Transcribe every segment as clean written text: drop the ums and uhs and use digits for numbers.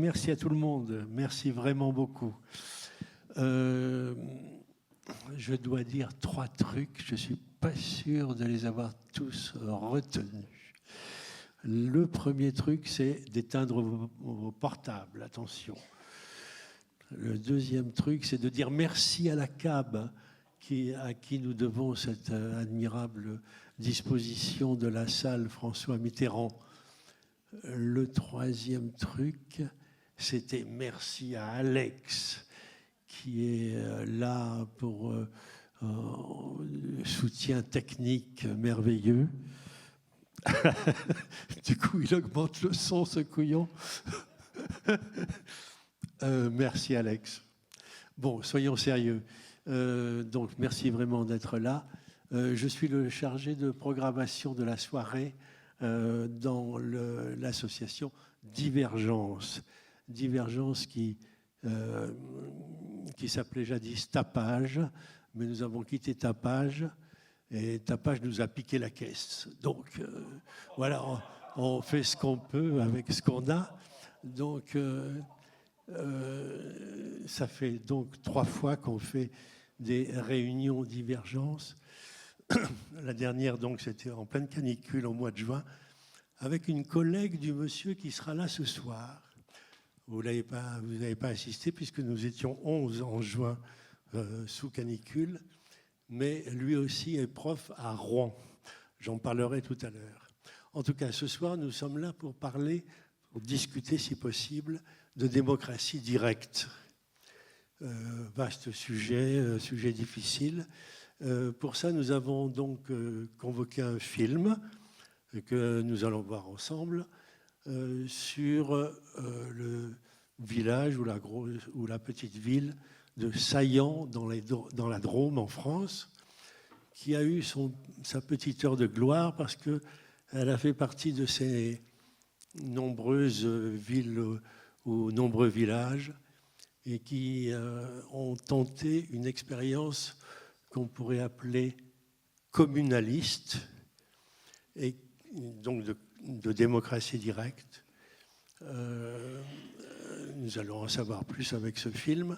merci à tout le monde. Merci vraiment beaucoup. Je dois dire 3 trucs. Je ne suis pas sûr de les avoir tous retenus. Le premier truc, c'est d'éteindre vos portables. Attention. Le deuxième truc, c'est de dire merci à la CAB, à qui nous devons cette admirable disposition de la salle François Mitterrand. Le troisième truc, c'était merci à Alex, qui est là pour soutien technique merveilleux. Du coup, il augmente le son, ce couillon. Merci, Alex. Bon, soyons sérieux. Donc, merci vraiment d'être là. Je suis le chargé de programmation de la soirée dans l'association Divergence. Divergence qui s'appelait jadis Tapage, mais nous avons quitté Tapage et Tapage nous a piqué la caisse. Donc voilà, on fait ce qu'on peut avec ce qu'on a. Donc ça fait donc 3 fois qu'on fait des réunions Divergence. La dernière, donc, c'était en pleine canicule au mois de juin, avec une collègue du monsieur qui sera là ce soir. Vous n'avez pas assisté, puisque nous étions 11 en juin sous canicule, mais lui aussi est prof à Rouen. J'en parlerai tout à l'heure. En tout cas, ce soir, nous sommes là pour discuter, si possible, de démocratie directe. Vaste sujet, sujet difficile. Pour ça, nous avons donc convoqué un film que nous allons voir ensemble sur le village ou la petite ville de Saillant dans la Drôme en France, qui a eu sa petite heure de gloire parce qu'elle a fait partie de ces nombreuses villes ou nombreux villages et qui ont tenté une expérience qu'on pourrait appeler communaliste, et donc de démocratie directe. Nous allons en savoir plus avec ce film.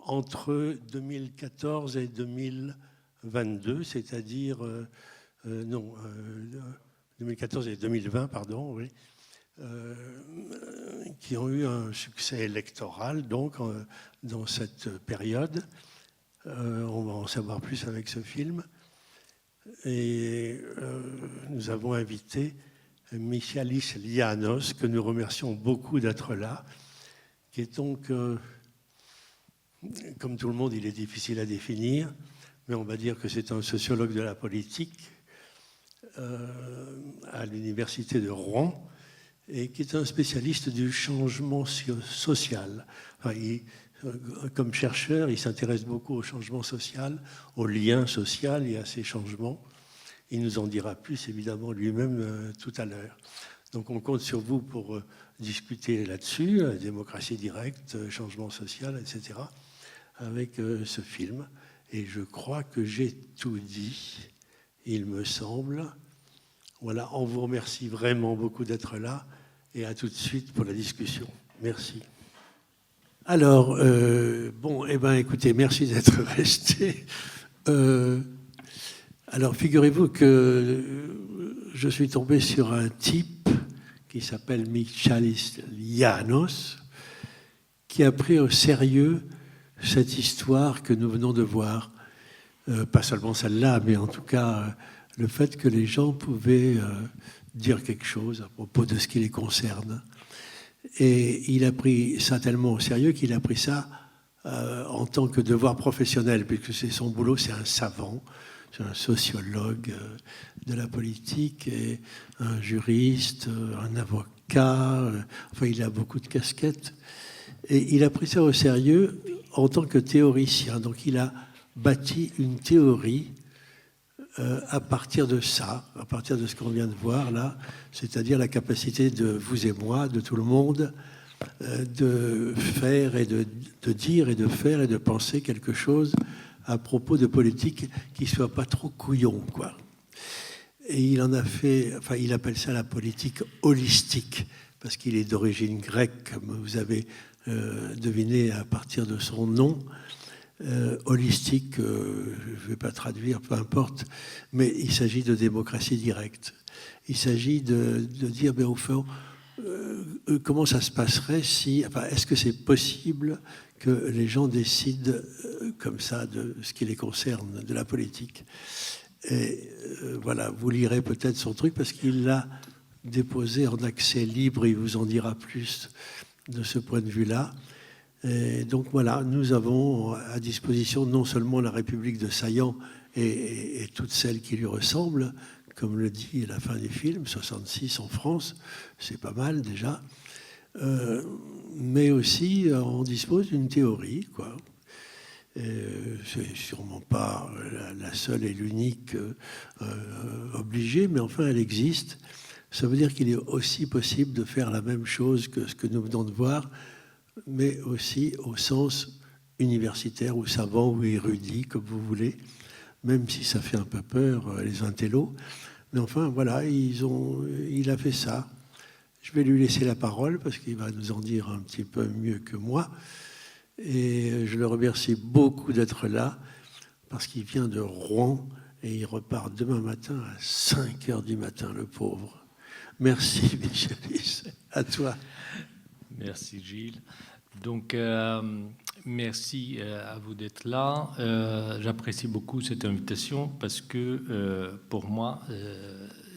Entre 2014 et 2022, c'est-à-dire 2014 et 2020, pardon, oui, qui ont eu un succès électoral donc dans cette période. On va en savoir plus avec ce film. Et nous avons invité Michalis Lianos, que nous remercions beaucoup d'être là, qui est donc, comme tout le monde, il est difficile à définir, mais on va dire que c'est un sociologue de la politique à l'université de Rouen, et qui est un spécialiste du changement social. Enfin, comme chercheur, il s'intéresse beaucoup au changement social, au lien social et à ces changements. Il nous en dira plus, évidemment, lui-même tout à l'heure. Donc on compte sur vous pour discuter là-dessus, la démocratie directe, changement social, etc., avec ce film. Et je crois que j'ai tout dit, il me semble. Voilà, on vous remercie vraiment beaucoup d'être là et à tout de suite pour la discussion. Merci. Alors, écoutez, merci d'être restés. Alors, figurez-vous que je suis tombé sur un type qui s'appelle Michalis Lianos, qui a pris au sérieux cette histoire que nous venons de voir. Pas seulement celle-là, mais en tout cas le fait que les gens pouvaient dire quelque chose à propos de ce qui les concerne. Et il a pris ça tellement au sérieux qu'il a pris ça en tant que devoir professionnel, puisque c'est son boulot, c'est un savant, c'est un sociologue de la politique, et un juriste, un avocat, enfin il a beaucoup de casquettes. Et il a pris ça au sérieux en tant que théoricien. Donc il a bâti une théorie à partir de ça, à partir de ce qu'on vient de voir là, c'est-à-dire la capacité de vous et moi, de tout le monde, de faire et de dire et de faire et de penser quelque chose à propos de politique qui ne soit pas trop couillon, quoi. Et il en a fait, enfin, il appelle ça la politique holistique, parce qu'il est d'origine grecque, comme vous avez deviné à partir de son nom. Holistique, je ne vais pas traduire, peu importe, mais il s'agit de démocratie directe. Il s'agit de dire, mais au fond, comment ça se passerait si, enfin, est-ce que c'est possible que les gens décident comme ça de ce qui les concerne, de la politique? Et voilà, vous lirez peut-être son truc parce qu'il l'a déposé en accès libre, il vous en dira plus de ce point de vue-là. Et donc voilà, nous avons à disposition non seulement la République de Saillant et toutes celles qui lui ressemblent, comme le dit à la fin du film, 66 en France, c'est pas mal déjà, mais aussi on dispose d'une théorie, quoi. C'est sûrement pas la seule et l'unique obligée, mais enfin elle existe. Ça veut dire qu'il est aussi possible de faire la même chose que ce que nous venons de voir, mais aussi au sens universitaire ou savant ou érudit, comme vous voulez, même si ça fait un peu peur, les intellos. Mais enfin, voilà, il a fait ça. Je vais lui laisser la parole parce qu'il va nous en dire un petit peu mieux que moi. Et je le remercie beaucoup d'être là parce qu'il vient de Rouen et il repart demain matin à 5 heures du matin, le pauvre. Merci, Michelis. À toi. Merci, Gilles. Donc, merci à vous d'être là. J'apprécie beaucoup cette invitation parce que pour moi,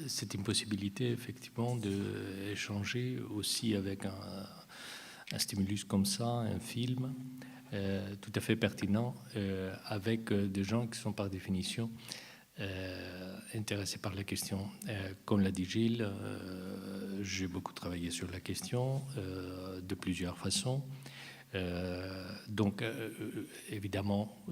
c'est une possibilité effectivement d'échanger aussi avec un stimulus comme ça, un film tout à fait pertinent avec des gens qui sont par définition intéressés par la question. Comme l'a dit Gilles, j'ai beaucoup travaillé sur la question de plusieurs façons. Donc, évidemment,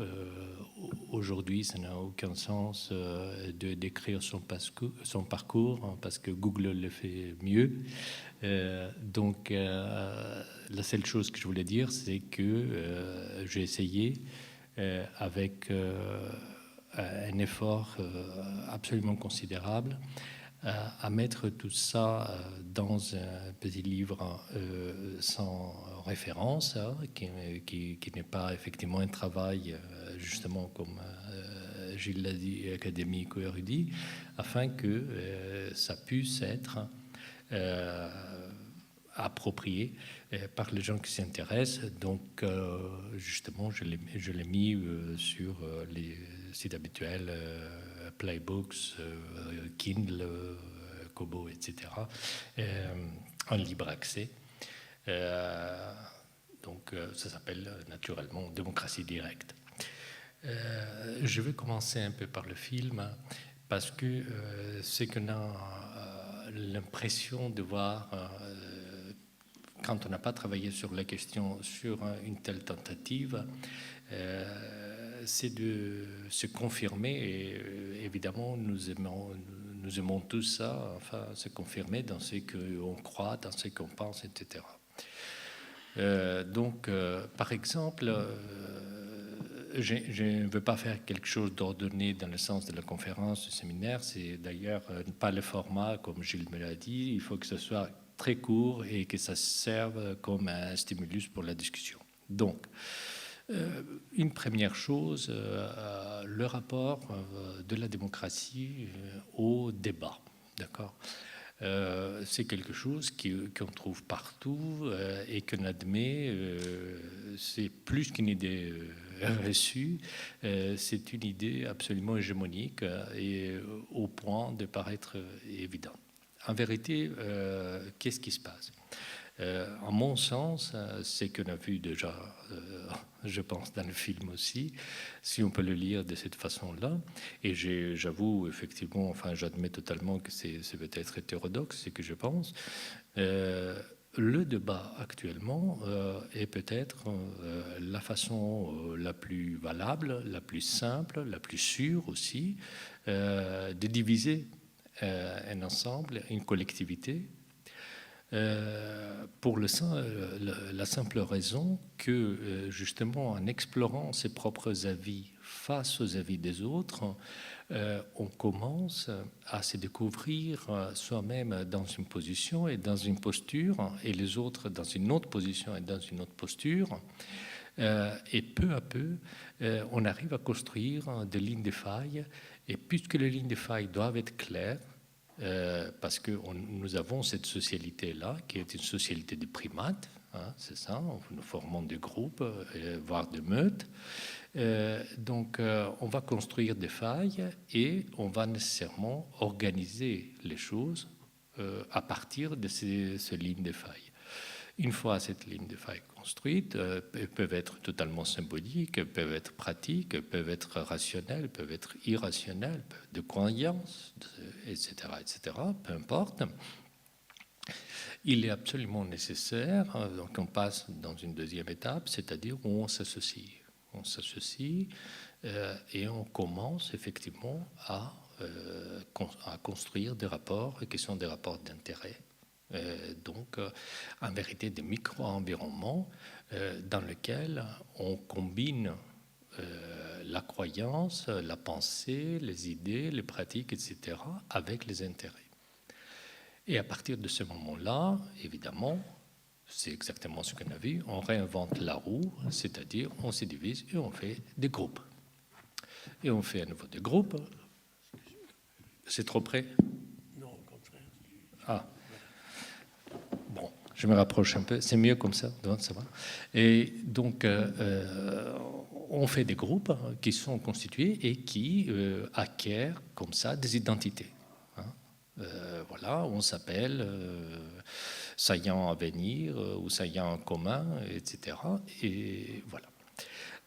aujourd'hui, ça n'a aucun sens de décrire son parcours hein, parce que Google le fait mieux. Donc, la seule chose que je voulais dire, c'est que j'ai essayé avec un effort absolument considérable à mettre tout ça dans un petit livre sans référence, hein, qui n'est pas effectivement un travail, justement, comme Gilles l'a dit, académique ou érudit, afin que ça puisse être approprié par les gens qui s'y intéressent. Donc, justement, je l'ai mis sur les sites habituels, Playbooks, Kindle, Kobo, etc., en libre accès. Donc, ça s'appelle naturellement Démocratie directe. Je vais commencer un peu par le film parce que c'est qu'on a l'impression de voir, quand on n'a pas travaillé sur la question, sur une telle tentative, c'est de se confirmer, et évidemment nous aimons tous ça, enfin se confirmer dans ce qu'on croit, dans ce qu'on pense, etc. Donc par exemple, je ne veux pas faire quelque chose d'ordonné dans le sens de la conférence, du séminaire, c'est d'ailleurs pas le format comme Gilles me l'a dit, il faut que ce soit très court et que ça serve comme un stimulus pour la discussion. Donc, une première chose, le rapport de la démocratie au débat, d'accord ? C'est quelque chose qu'on trouve partout et qu'on admet, c'est plus qu'une idée reçue, c'est une idée absolument hégémonique et au point de paraître évident. En vérité, qu'est-ce qui se passe ? En mon sens, c'est qu'on a vu déjà, je pense, dans le film aussi, si on peut le lire de cette façon-là. Et j'avoue, effectivement, enfin, j'admets totalement que c'est peut-être hétérodoxe, ce que je pense. Le débat actuellement est peut-être la façon la plus valable, la plus simple, la plus sûre aussi, de diviser un ensemble, une collectivité, pour la simple raison que, justement, en explorant ses propres avis face aux avis des autres, on commence à se découvrir soi-même dans une position et dans une posture, et les autres dans une autre position et dans une autre posture. Et peu à peu, on arrive à construire des lignes de faille. Et puisque les lignes de faille doivent être claires, parce que nous avons cette socialité-là, qui est une socialité de primates, hein, c'est ça, nous formons des groupes, voire des meutes. Donc, on va construire des failles et on va nécessairement organiser les choses à partir de ces lignes de faille. Une fois cette ligne de faille construite, elles peuvent être totalement symboliques, elles peuvent être pratiques, elles peuvent être rationnelles, elles peuvent être irrationnelles, de croyances, etc., peu importe. Il est absolument nécessaire, donc on passe dans une deuxième étape, c'est-à-dire où on s'associe. On s'associe et on commence effectivement à construire des rapports qui sont des rapports d'intérêt. Donc, en vérité, des micro-environnements dans lesquels on combine la croyance, la pensée, les idées, les pratiques, etc., avec les intérêts. Et à partir de ce moment-là, évidemment, c'est exactement ce qu'on a vu, on réinvente la roue, c'est-à-dire on se divise et on fait des groupes. Et on fait à nouveau des groupes. C'est trop près? Non, au contraire. Ah. Bon, je me rapproche un peu, c'est mieux comme ça, ça va. Et donc, on fait des groupes qui sont constitués et qui acquièrent comme ça des identités. Voilà, on s'appelle saillant à venir ou saillant en commun, etc. Et voilà.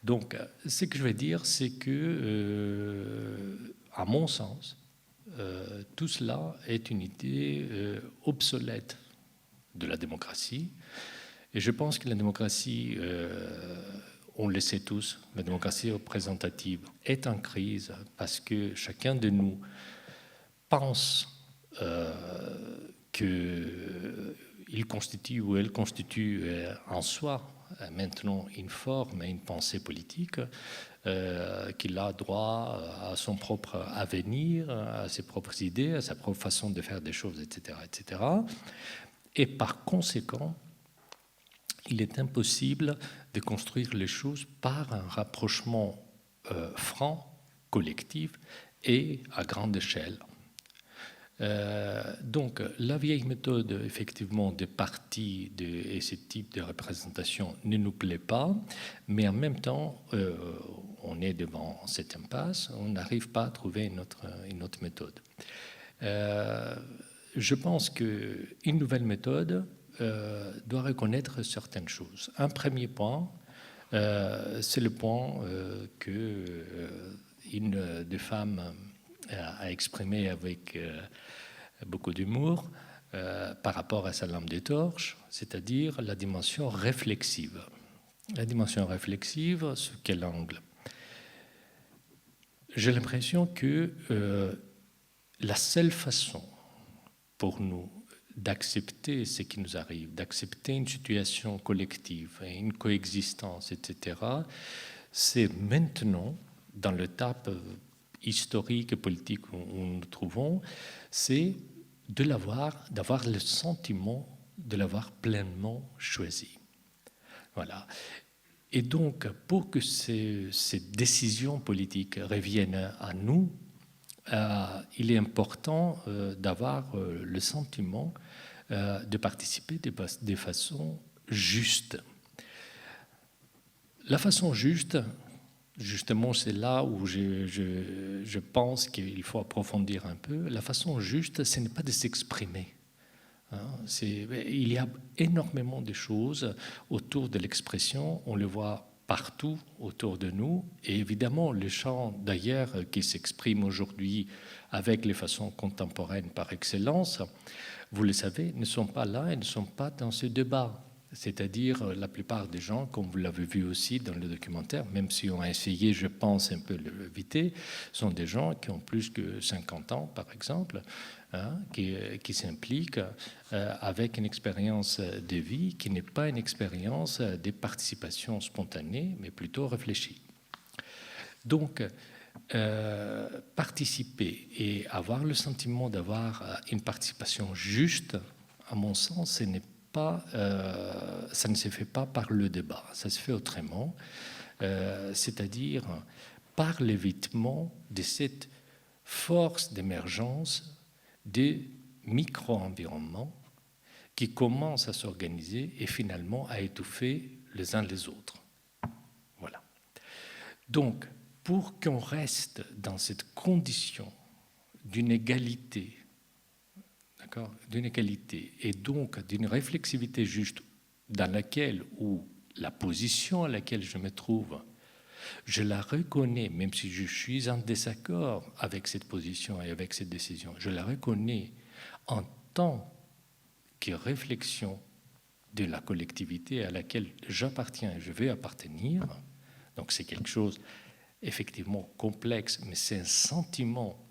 Donc, ce que je vais dire, c'est que, à mon sens, tout cela est une idée obsolète de la démocratie. Et je pense que la démocratie, on le sait tous, la démocratie représentative est en crise parce que chacun de nous pense qu'il constitue ou elle constitue en soi maintenant une forme et une pensée politique, qu'il a droit à son propre avenir, à ses propres idées, à sa propre façon de faire des choses, etc., etc. Et par conséquent, il est impossible de construire les choses par un rapprochement franc, collectif et à grande échelle. Donc, la vieille méthode, effectivement, des partis et ce type de représentation ne nous plaît pas, mais en même temps, on est devant cette impasse, on n'arrive pas à trouver une autre méthode. Je pense qu'une nouvelle méthode doit reconnaître certaines choses. Un premier point, c'est le point qu'une des femmes a exprimé avec beaucoup d'humour par rapport à sa lampe de torche, c'est-à-dire la dimension réflexive. La dimension réflexive, sous quel angle? J'ai l'impression que la seule façon pour nous d'accepter ce qui nous arrive, d'accepter une situation collective, une coexistence, etc., c'est maintenant, dans l'étape historique et politique où nous nous trouvons, c'est d'avoir le sentiment de l'avoir pleinement choisi. Voilà. Et donc, pour que ces décisions politiques reviennent à nous, il est important d'avoir le sentiment de participer de façon juste. La façon juste, justement, c'est là où je pense qu'il faut approfondir un peu. La façon juste, ce n'est pas de s'exprimer. Il y a énormément de choses autour de l'expression. On le voit partout autour de nous. Et évidemment, les champs, d'ailleurs, qui s'expriment aujourd'hui avec les façons contemporaines par excellence, vous le savez, ne sont pas là et ne sont pas dans ce débat. C'est-à-dire, la plupart des gens, comme vous l'avez vu aussi dans le documentaire, même si on a essayé, je pense, un peu de l'éviter, sont des gens qui ont plus que 50 ans, par exemple, hein, qui s'impliquent avec une expérience de vie qui n'est pas une expérience de participation spontanée, mais plutôt réfléchie. Donc, participer et avoir le sentiment d'avoir une participation juste, à mon sens, ça ne se fait pas par le débat, ça se fait autrement, c'est-à-dire par l'évitement de cette force d'émergence des micro-environnements qui commencent à s'organiser et finalement à étouffer les uns les autres. Voilà. Donc, pour qu'on reste dans cette condition d'une égalité, d'une égalité et donc d'une réflexivité juste dans laquelle, ou la position à laquelle je me trouve, je la reconnais, même si je suis en désaccord avec cette position et avec cette décision, je la reconnais en tant que réflexion de la collectivité à laquelle j'appartiens et je vais appartenir. Donc c'est quelque chose effectivement complexe, mais c'est un sentiment.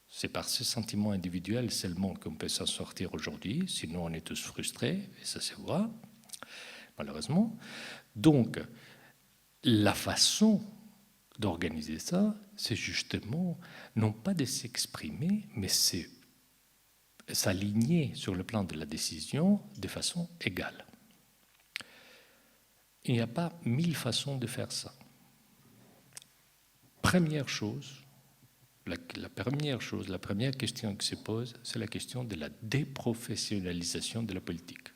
C'est par ce sentiment individuel seulement qu'on peut s'en sortir aujourd'hui, sinon on est tous frustrés, et ça se voit, malheureusement. Donc, la façon d'organiser ça, c'est justement, non pas de s'exprimer, mais c'est s'aligner sur le plan de la décision de façon égale. Il n'y a pas 1000 façons de faire ça. Première chose, la première question qui se pose, c'est la question de la déprofessionnalisation de la politique.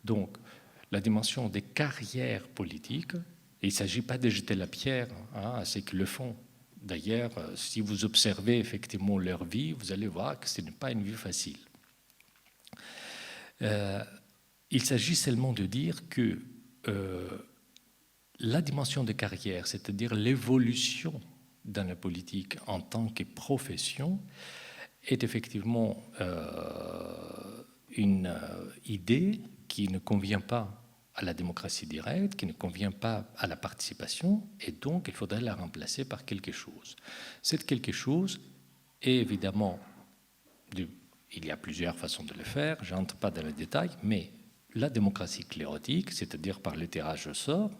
Donc, la dimension des carrières politiques, il ne s'agit pas de jeter la pierre à ceux qui le font. D'ailleurs, si vous observez effectivement leur vie, vous allez voir que ce n'est pas une vie facile. Il s'agit seulement de dire que la dimension de carrière, c'est-à-dire l'évolution dans la politique en tant que profession, est effectivement une idée qui ne convient pas à la démocratie directe, qui ne convient pas à la participation, et donc il faudrait la remplacer par quelque chose. Cette quelque chose est évidemment, il y a plusieurs façons de le faire, je n'entre pas dans les détails, mais la démocratie clérotique, c'est-à-dire par le tirage au sort,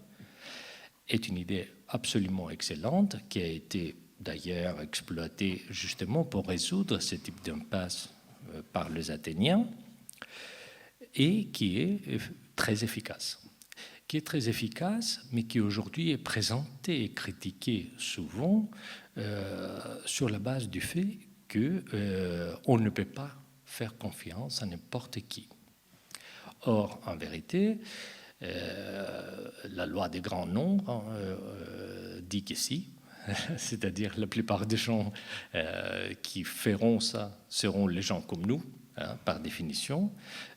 est une idée absolument excellente qui a été d'ailleurs exploitée justement pour résoudre ce type d'impasse par les Athéniens et qui est très efficace. Mais qui aujourd'hui est présentée et critiquée souvent sur la base du fait qu'on ne peut pas faire confiance à n'importe qui. Or, en vérité, la loi des grands nombres dit que si, c'est-à-dire la plupart des gens qui feront ça seront les gens comme nous, par définition,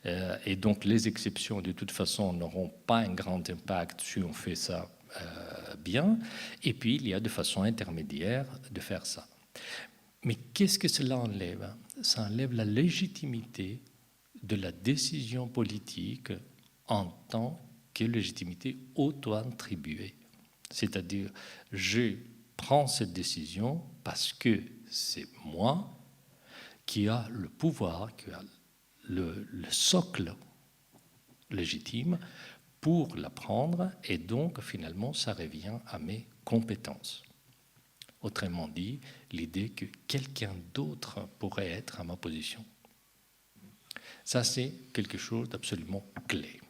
et donc les exceptions de toute façon n'auront pas un grand impact si on fait ça bien, et puis il y a de façon intermédiaire de faire ça. Mais qu'est-ce que cela enlève? Ça enlève la légitimité de la décision politique en tant que légitimité auto-attribuée. C'est-à-dire, je prends cette décision parce que c'est moi qui a le pouvoir, qui a le socle légitime pour la prendre, et donc finalement ça revient à mes compétences. Autrement dit, l'idée que quelqu'un d'autre pourrait être à ma position. Ça, c'est quelque chose d'absolument clé.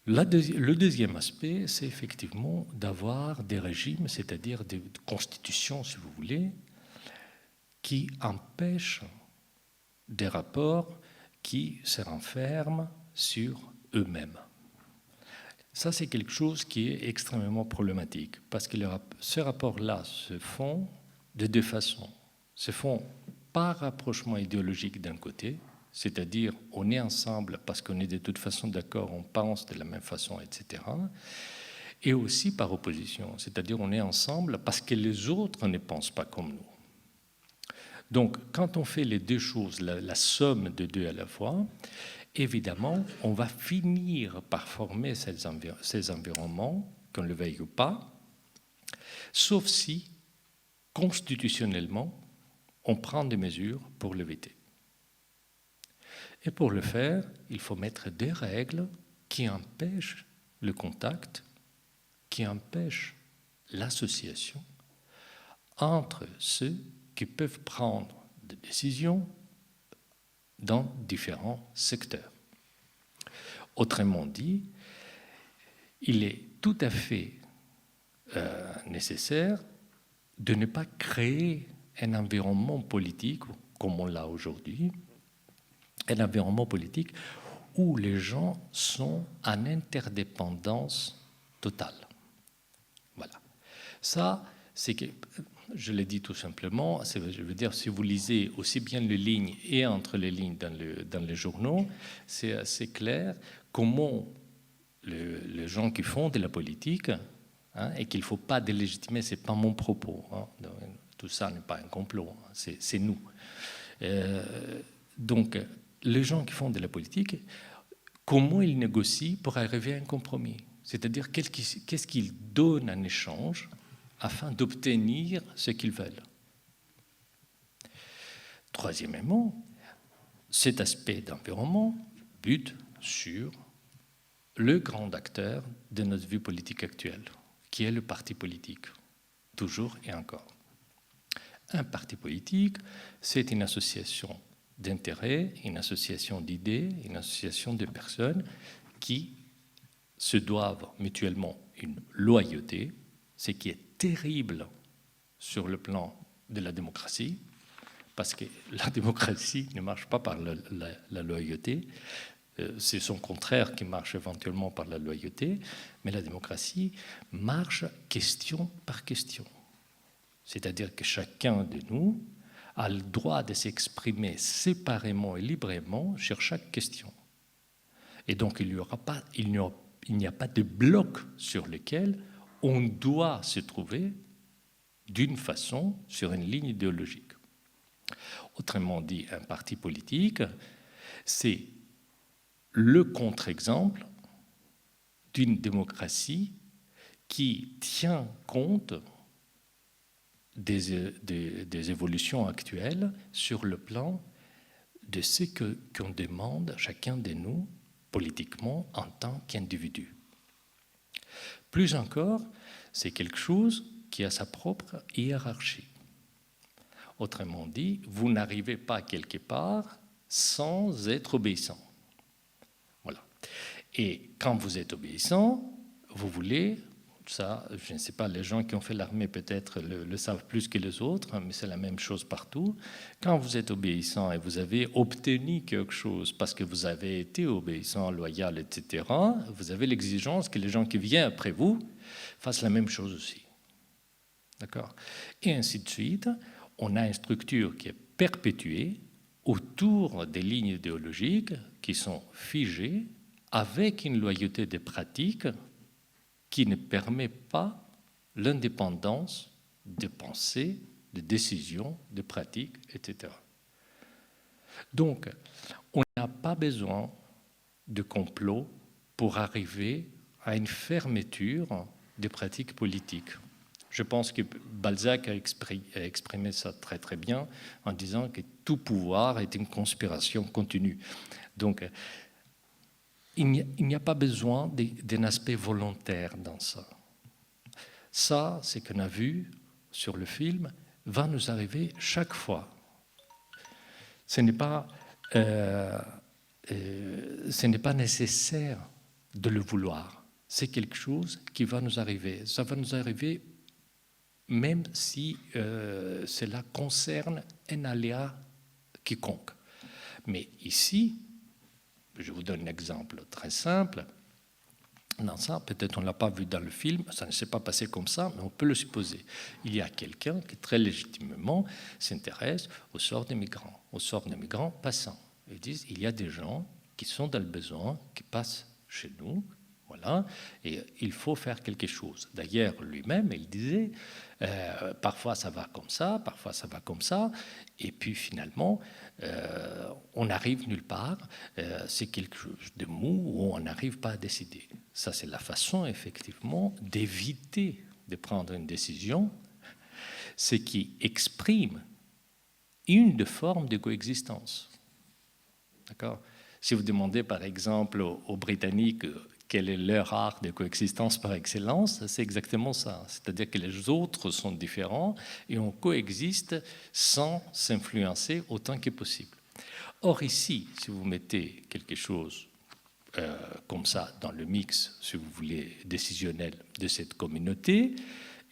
Le deuxième aspect, c'est effectivement d'avoir des régimes, c'est-à-dire des constitutions, si vous voulez, qui empêchent des rapports qui se renferment sur eux-mêmes. Ça, c'est quelque chose qui est extrêmement problématique, parce que ces rapports-là se font de deux façons. Se font par rapprochement idéologique d'un côté, c'est-à-dire on est ensemble parce qu'on est de toute façon d'accord, on pense de la même façon, etc. Et aussi par opposition, c'est-à-dire on est ensemble parce que les autres ne pensent pas comme nous. Donc, quand on fait les deux choses, la somme de deux à la fois, évidemment, on va finir par former ces environnements, qu'on le veuille ou pas, sauf si, constitutionnellement, on prend des mesures pour l'éviter. Et pour le faire, il faut mettre des règles qui empêchent le contact, qui empêchent l'association entre ceux qui peuvent prendre des décisions dans différents secteurs. Autrement dit, il est tout à fait nécessaire de ne pas créer un environnement politique comme on l'a aujourd'hui, un environnement politique où les gens sont en interdépendance totale. Voilà. Ça, c'est que, je l'ai dit tout simplement, je veux dire, si vous lisez aussi bien les lignes et entre les lignes dans les journaux, c'est assez clair comment les gens qui font de la politique, et qu'il ne faut pas délégitimer, ce n'est pas mon propos, tout ça n'est pas un complot, c'est nous. Donc, les gens qui font de la politique, comment ils négocient pour arriver à un compromis? C'est-à-dire qu'est-ce qu'ils donnent en échange afin d'obtenir ce qu'ils veulent. Troisièmement, cet aspect d'environnement bute sur le grand acteur de notre vie politique actuelle, qui est le parti politique, toujours et encore. Un parti politique, c'est une association d'intérêts, une association d'idées, une association de personnes qui se doivent mutuellement une loyauté, ce qui est terrible sur le plan de la démocratie, parce que la démocratie ne marche pas par la loyauté, c'est son contraire qui marche éventuellement par la loyauté, mais la démocratie marche question par question. C'est-à-dire que chacun de nous a le droit de s'exprimer séparément et librement sur chaque question. Et donc il n'y a pas de bloc sur lequel on doit se trouver d'une façon sur une ligne idéologique. Autrement dit, un parti politique, c'est le contre-exemple d'une démocratie qui tient compte des évolutions actuelles sur le plan de ce qu'on demande chacun de nous politiquement en tant qu'individu. Plus encore, c'est quelque chose qui a sa propre hiérarchie. Autrement dit, vous n'arrivez pas quelque part sans être obéissant. Voilà. Et quand vous êtes obéissant, vous voulez, ça, je ne sais pas, les gens qui ont fait l'armée peut-être le savent plus que les autres, mais c'est la même chose partout. Quand vous êtes obéissant et vous avez obtenu quelque chose parce que vous avez été obéissant, loyal, etc., vous avez l'exigence que les gens qui viennent après vous fassent la même chose aussi. D'accord ? Et ainsi de suite, on a une structure qui est perpétuée autour des lignes idéologiques qui sont figées avec une loyauté des pratiques qui ne permet pas l'indépendance de pensée, de décision, de pratique, etc. Donc, on n'a pas besoin de complot pour arriver à une fermeture des pratiques politiques. Je pense que Balzac a exprimé ça très très bien en disant que tout pouvoir est une conspiration continue. Donc, il n'y a pas besoin d'un aspect volontaire dans ça. Ça, ce qu'on a vu sur le film, va nous arriver chaque fois. Ce n'est pas nécessaire de le vouloir. C'est quelque chose qui va nous arriver. Ça va nous arriver même si cela concerne un aléa quiconque. Mais ici, je vous donne un exemple très simple. Dans ça, peut-être on ne l'a pas vu dans le film, ça ne s'est pas passé comme ça, mais on peut le supposer. Il y a quelqu'un qui très légitimement s'intéresse au sort des migrants passants. Ils disent il y a des gens qui sont dans le besoin, qui passent chez nous, Voilà, et il faut faire quelque chose. D'ailleurs, lui-même, il disait, parfois ça va comme ça, parfois ça va comme ça, et puis finalement, on n'arrive nulle part. C'est quelque chose de mou où on n'arrive pas à décider. Ça, c'est la façon, effectivement, d'éviter de prendre une décision, ce qui exprime une des formes de coexistence. D'accord ? Si vous demandez, par exemple, aux Britanniques quel est leur art de coexistence par excellence, c'est exactement ça. C'est-à-dire que les autres sont différents et on coexiste sans s'influencer autant que possible. Or ici, si vous mettez quelque chose comme ça dans le mix, si vous voulez, décisionnel de cette communauté,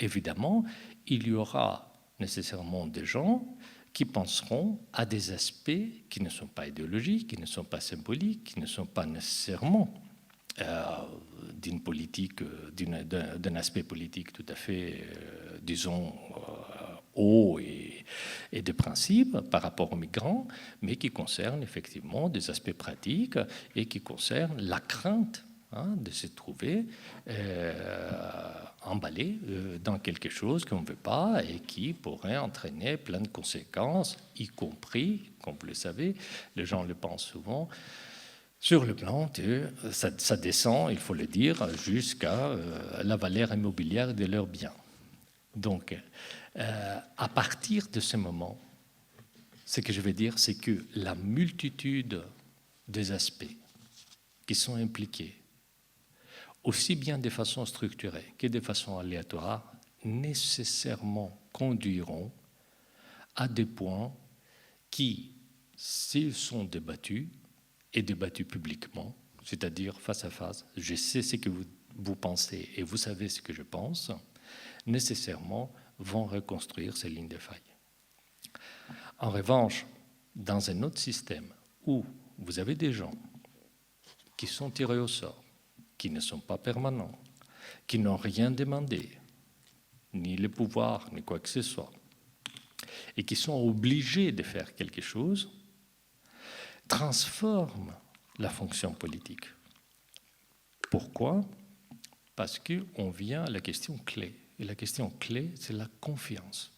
évidemment, il y aura nécessairement des gens qui penseront à des aspects qui ne sont pas idéologiques, qui ne sont pas symboliques, qui ne sont pas nécessairement d'une politique, d'un aspect politique tout à fait, disons, haut et de principe par rapport aux migrants, mais qui concernent effectivement des aspects pratiques et qui concernent la crainte de se trouver emballé dans quelque chose qu'on ne veut pas et qui pourrait entraîner plein de conséquences, y compris, comme vous le savez, les gens le pensent souvent, sur le plan de ça descend, il faut le dire, jusqu'à la valeur immobilière de leurs biens. Donc, à partir de ce moment, ce que je veux dire, c'est que la multitude des aspects qui sont impliqués, aussi bien de façon structurée que de façon aléatoire, nécessairement conduiront à des points qui, s'ils sont débattus, et débattus publiquement, c'est-à-dire face à face, je sais ce que vous pensez et vous savez ce que je pense, nécessairement vont reconstruire ces lignes de faille. En revanche, dans un autre système où vous avez des gens qui sont tirés au sort, qui ne sont pas permanents, qui n'ont rien demandé, ni le pouvoir, ni quoi que ce soit, et qui sont obligés de faire quelque chose, transforment la fonction politique. Pourquoi ? Parce qu'on vient à la question clé. Et la question clé, c'est la confiance.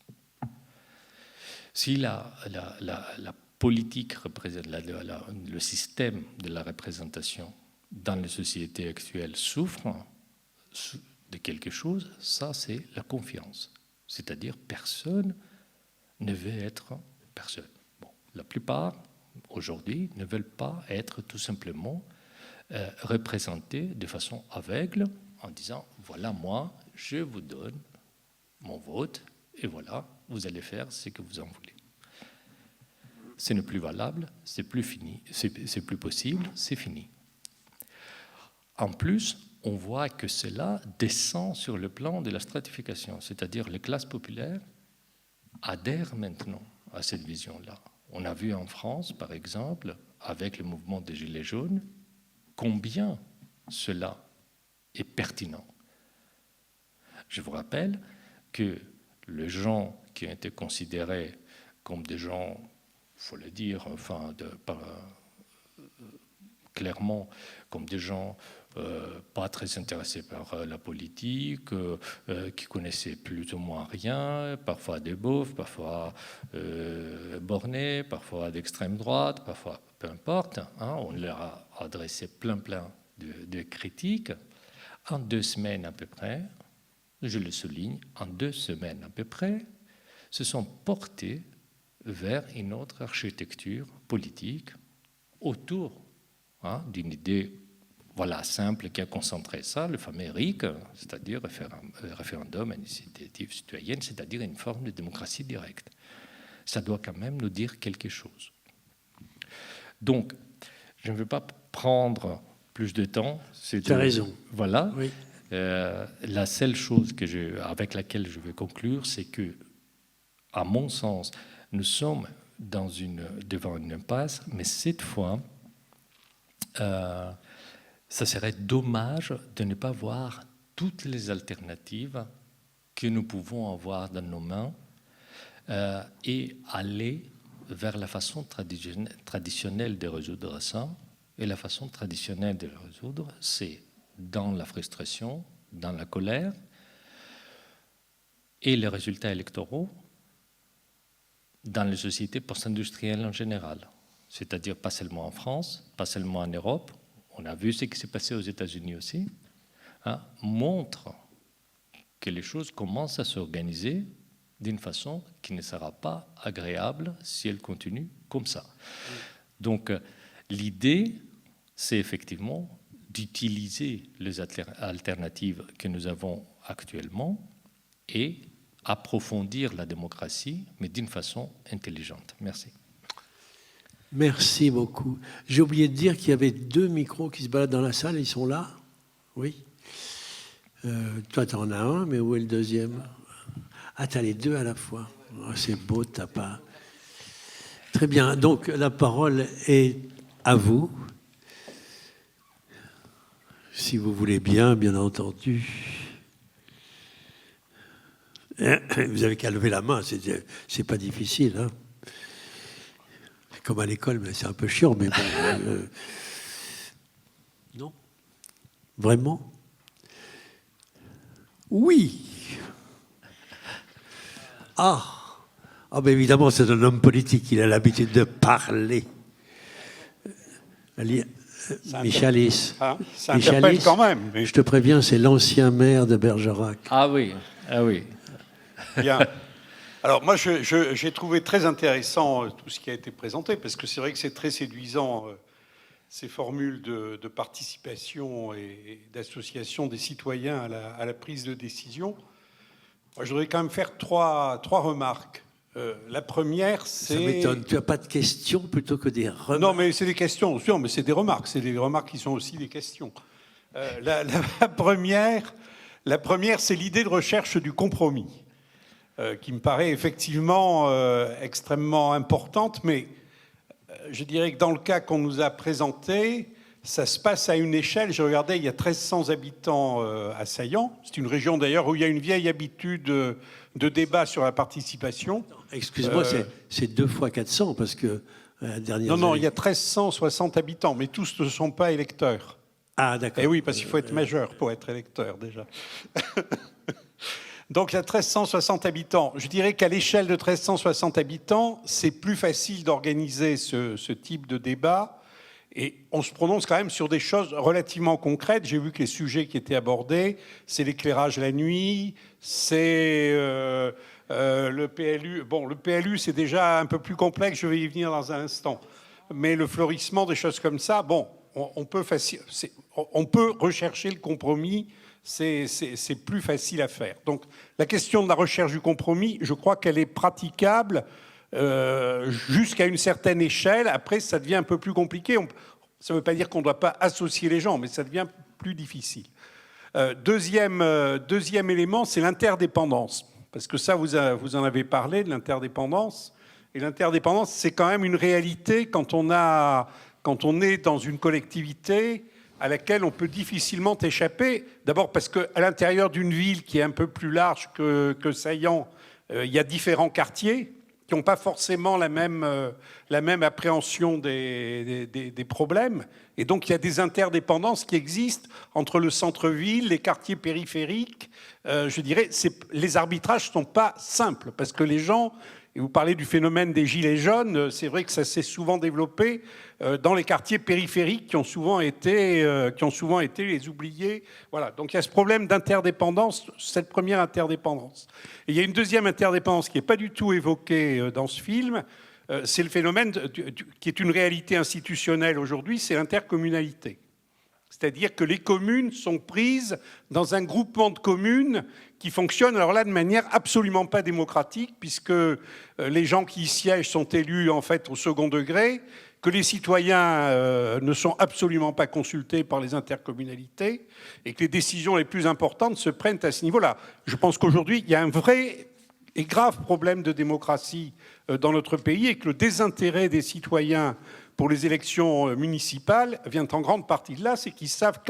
Si la politique représente, le système de la représentation dans les sociétés actuelles souffre de quelque chose, ça c'est la confiance. C'est-à-dire personne ne veut être personne. Bon, la plupart, aujourd'hui, ne veulent pas être tout simplement représentés de façon aveugle en disant « voilà, moi, je vous donne mon vote et voilà, vous allez faire ce que vous en voulez ». Ce n'est plus valable, c'est plus fini, c'est plus possible, c'est fini. En plus, on voit que cela descend sur le plan de la stratification, c'est-à-dire les classes populaires adhèrent maintenant à cette vision-là. On a vu en France, par exemple, avec le mouvement des Gilets jaunes, combien cela est pertinent. Je vous rappelle que les gens qui ont été considérés comme des gens, il faut le dire, enfin, clairement, comme des gens pas très intéressés par la politique, qui connaissaient plus ou moins rien, parfois des beaufs, parfois bornés, parfois d'extrême droite, parfois peu importe. On leur a adressé plein de critiques. En 2 semaines à peu près, je le souligne, en 2 semaines à peu près, se sont portés vers une autre architecture politique autour d'une idée simple qui a concentré ça, le fameux RIC, c'est-à-dire référendum, initiative citoyenne, c'est-à-dire une forme de démocratie directe. Ça doit quand même nous dire quelque chose. Donc, je ne veux pas prendre plus de temps. Tu as raison. Voilà. Oui. La seule chose avec laquelle je vais conclure, c'est que, à mon sens, nous sommes devant une impasse, mais cette fois, ça serait dommage de ne pas voir toutes les alternatives que nous pouvons avoir dans nos mains et aller vers la façon traditionnelle de résoudre ça. Et la façon traditionnelle de le résoudre, c'est dans la frustration, dans la colère, et les résultats électoraux dans les sociétés post-industrielles en général. C'est-à-dire pas seulement en France, pas seulement en Europe, on a vu ce qui s'est passé aux États-Unis aussi, hein, montre que les choses commencent à s'organiser d'une façon qui ne sera pas agréable si elles continuent comme ça. Donc, l'idée, c'est effectivement d'utiliser les alternatives que nous avons actuellement et approfondir la démocratie, mais d'une façon intelligente. Merci. Merci beaucoup. J'ai oublié de dire qu'il y avait 2 micros qui se baladent dans la salle. Ils sont là? Oui. Toi, tu en as un, mais où est le deuxième? Ah, tu as les 2 à la fois. Oh, c'est beau de ta part. Très bien. Donc, la parole est à vous. Si vous voulez bien entendu. Vous avez qu'à lever la main, c'est pas difficile. Hein, c'est comme à l'école, mais c'est un peu chiant. Mais bon, non? Vraiment? Oui. Ben évidemment, c'est un homme politique. Il a l'habitude de parler. Michalis. Ça interpelle quand même. Mais... Je te préviens, c'est l'ancien maire de Bergerac. Ah oui, ah oui. Bien. Alors moi, j'ai trouvé très intéressant tout ce qui a été présenté, parce que c'est vrai que c'est très séduisant, ces formules de participation et d'association des citoyens à la prise de décision. Moi, je voudrais quand même faire trois remarques. La première, c'est... Ça m'étonne, tu n'as pas de questions plutôt que des remarques? Non, mais c'est des questions, sûr, mais c'est des remarques. C'est des remarques qui sont aussi des questions. La première, c'est l'idée de recherche du compromis, qui me paraît effectivement extrêmement importante, mais je dirais que dans le cas qu'on nous a présenté, ça se passe à une échelle. J'ai regardé, il y a 1300 habitants à Saillant. C'est une région d'ailleurs où il y a une vieille habitude de débat sur la participation. Excuse-moi, c'est 2 fois 400 parce que la dernière. Non, il y a 1360 habitants, mais tous ne sont pas électeurs. Ah, d'accord. Et oui, parce qu'il faut être majeur pour être électeur déjà. Donc il y a 1360 habitants. Je dirais qu'à l'échelle de 1360 habitants, c'est plus facile d'organiser ce type de débat. Et on se prononce quand même sur des choses relativement concrètes. J'ai vu que les sujets qui étaient abordés, c'est l'éclairage la nuit, c'est le PLU. Bon, le PLU, c'est déjà un peu plus complexe, je vais y venir dans un instant. Mais le fleurissement, des choses comme ça, bon, on peut rechercher le compromis, c'est plus facile à faire. Donc, la question de la recherche du compromis, je crois qu'elle est praticable jusqu'à une certaine échelle. Après, ça devient un peu plus compliqué. Ça ne veut pas dire qu'on ne doit pas associer les gens, mais ça devient plus difficile. Deuxième élément, c'est l'interdépendance. Parce que ça, vous en avez parlé, de l'interdépendance. Et l'interdépendance, c'est quand même une réalité quand on est dans une collectivité à laquelle on peut difficilement échapper. D'abord parce qu'à l'intérieur d'une ville qui est un peu plus large que Saillant, il y a différents quartiers qui n'ont pas forcément la même appréhension des problèmes. Et donc, il y a des interdépendances qui existent entre le centre-ville, les quartiers périphériques. Je dirais, les arbitrages ne sont pas simples, parce que les gens, et vous parlez du phénomène des gilets jaunes, c'est vrai que ça s'est souvent développé dans les quartiers périphériques qui ont souvent été les oubliés. Voilà. Donc il y a ce problème d'interdépendance, cette première interdépendance. Et il y a une deuxième interdépendance qui n'est pas du tout évoquée dans ce film, c'est le phénomène qui est une réalité institutionnelle aujourd'hui, c'est l'intercommunalité. C'est-à-dire que les communes sont prises dans un groupement de communes qui fonctionne, alors là, de manière absolument pas démocratique, puisque les gens qui y siègent sont élus, en fait, au second degré, que les citoyens ne sont absolument pas consultés par les intercommunalités, et que les décisions les plus importantes se prennent à ce niveau-là. Je pense qu'aujourd'hui, il y a un vrai et grave problème de démocratie dans notre pays, et que le désintérêt des citoyens pour les élections municipales vient en grande partie de là, c'est qu'ils savent,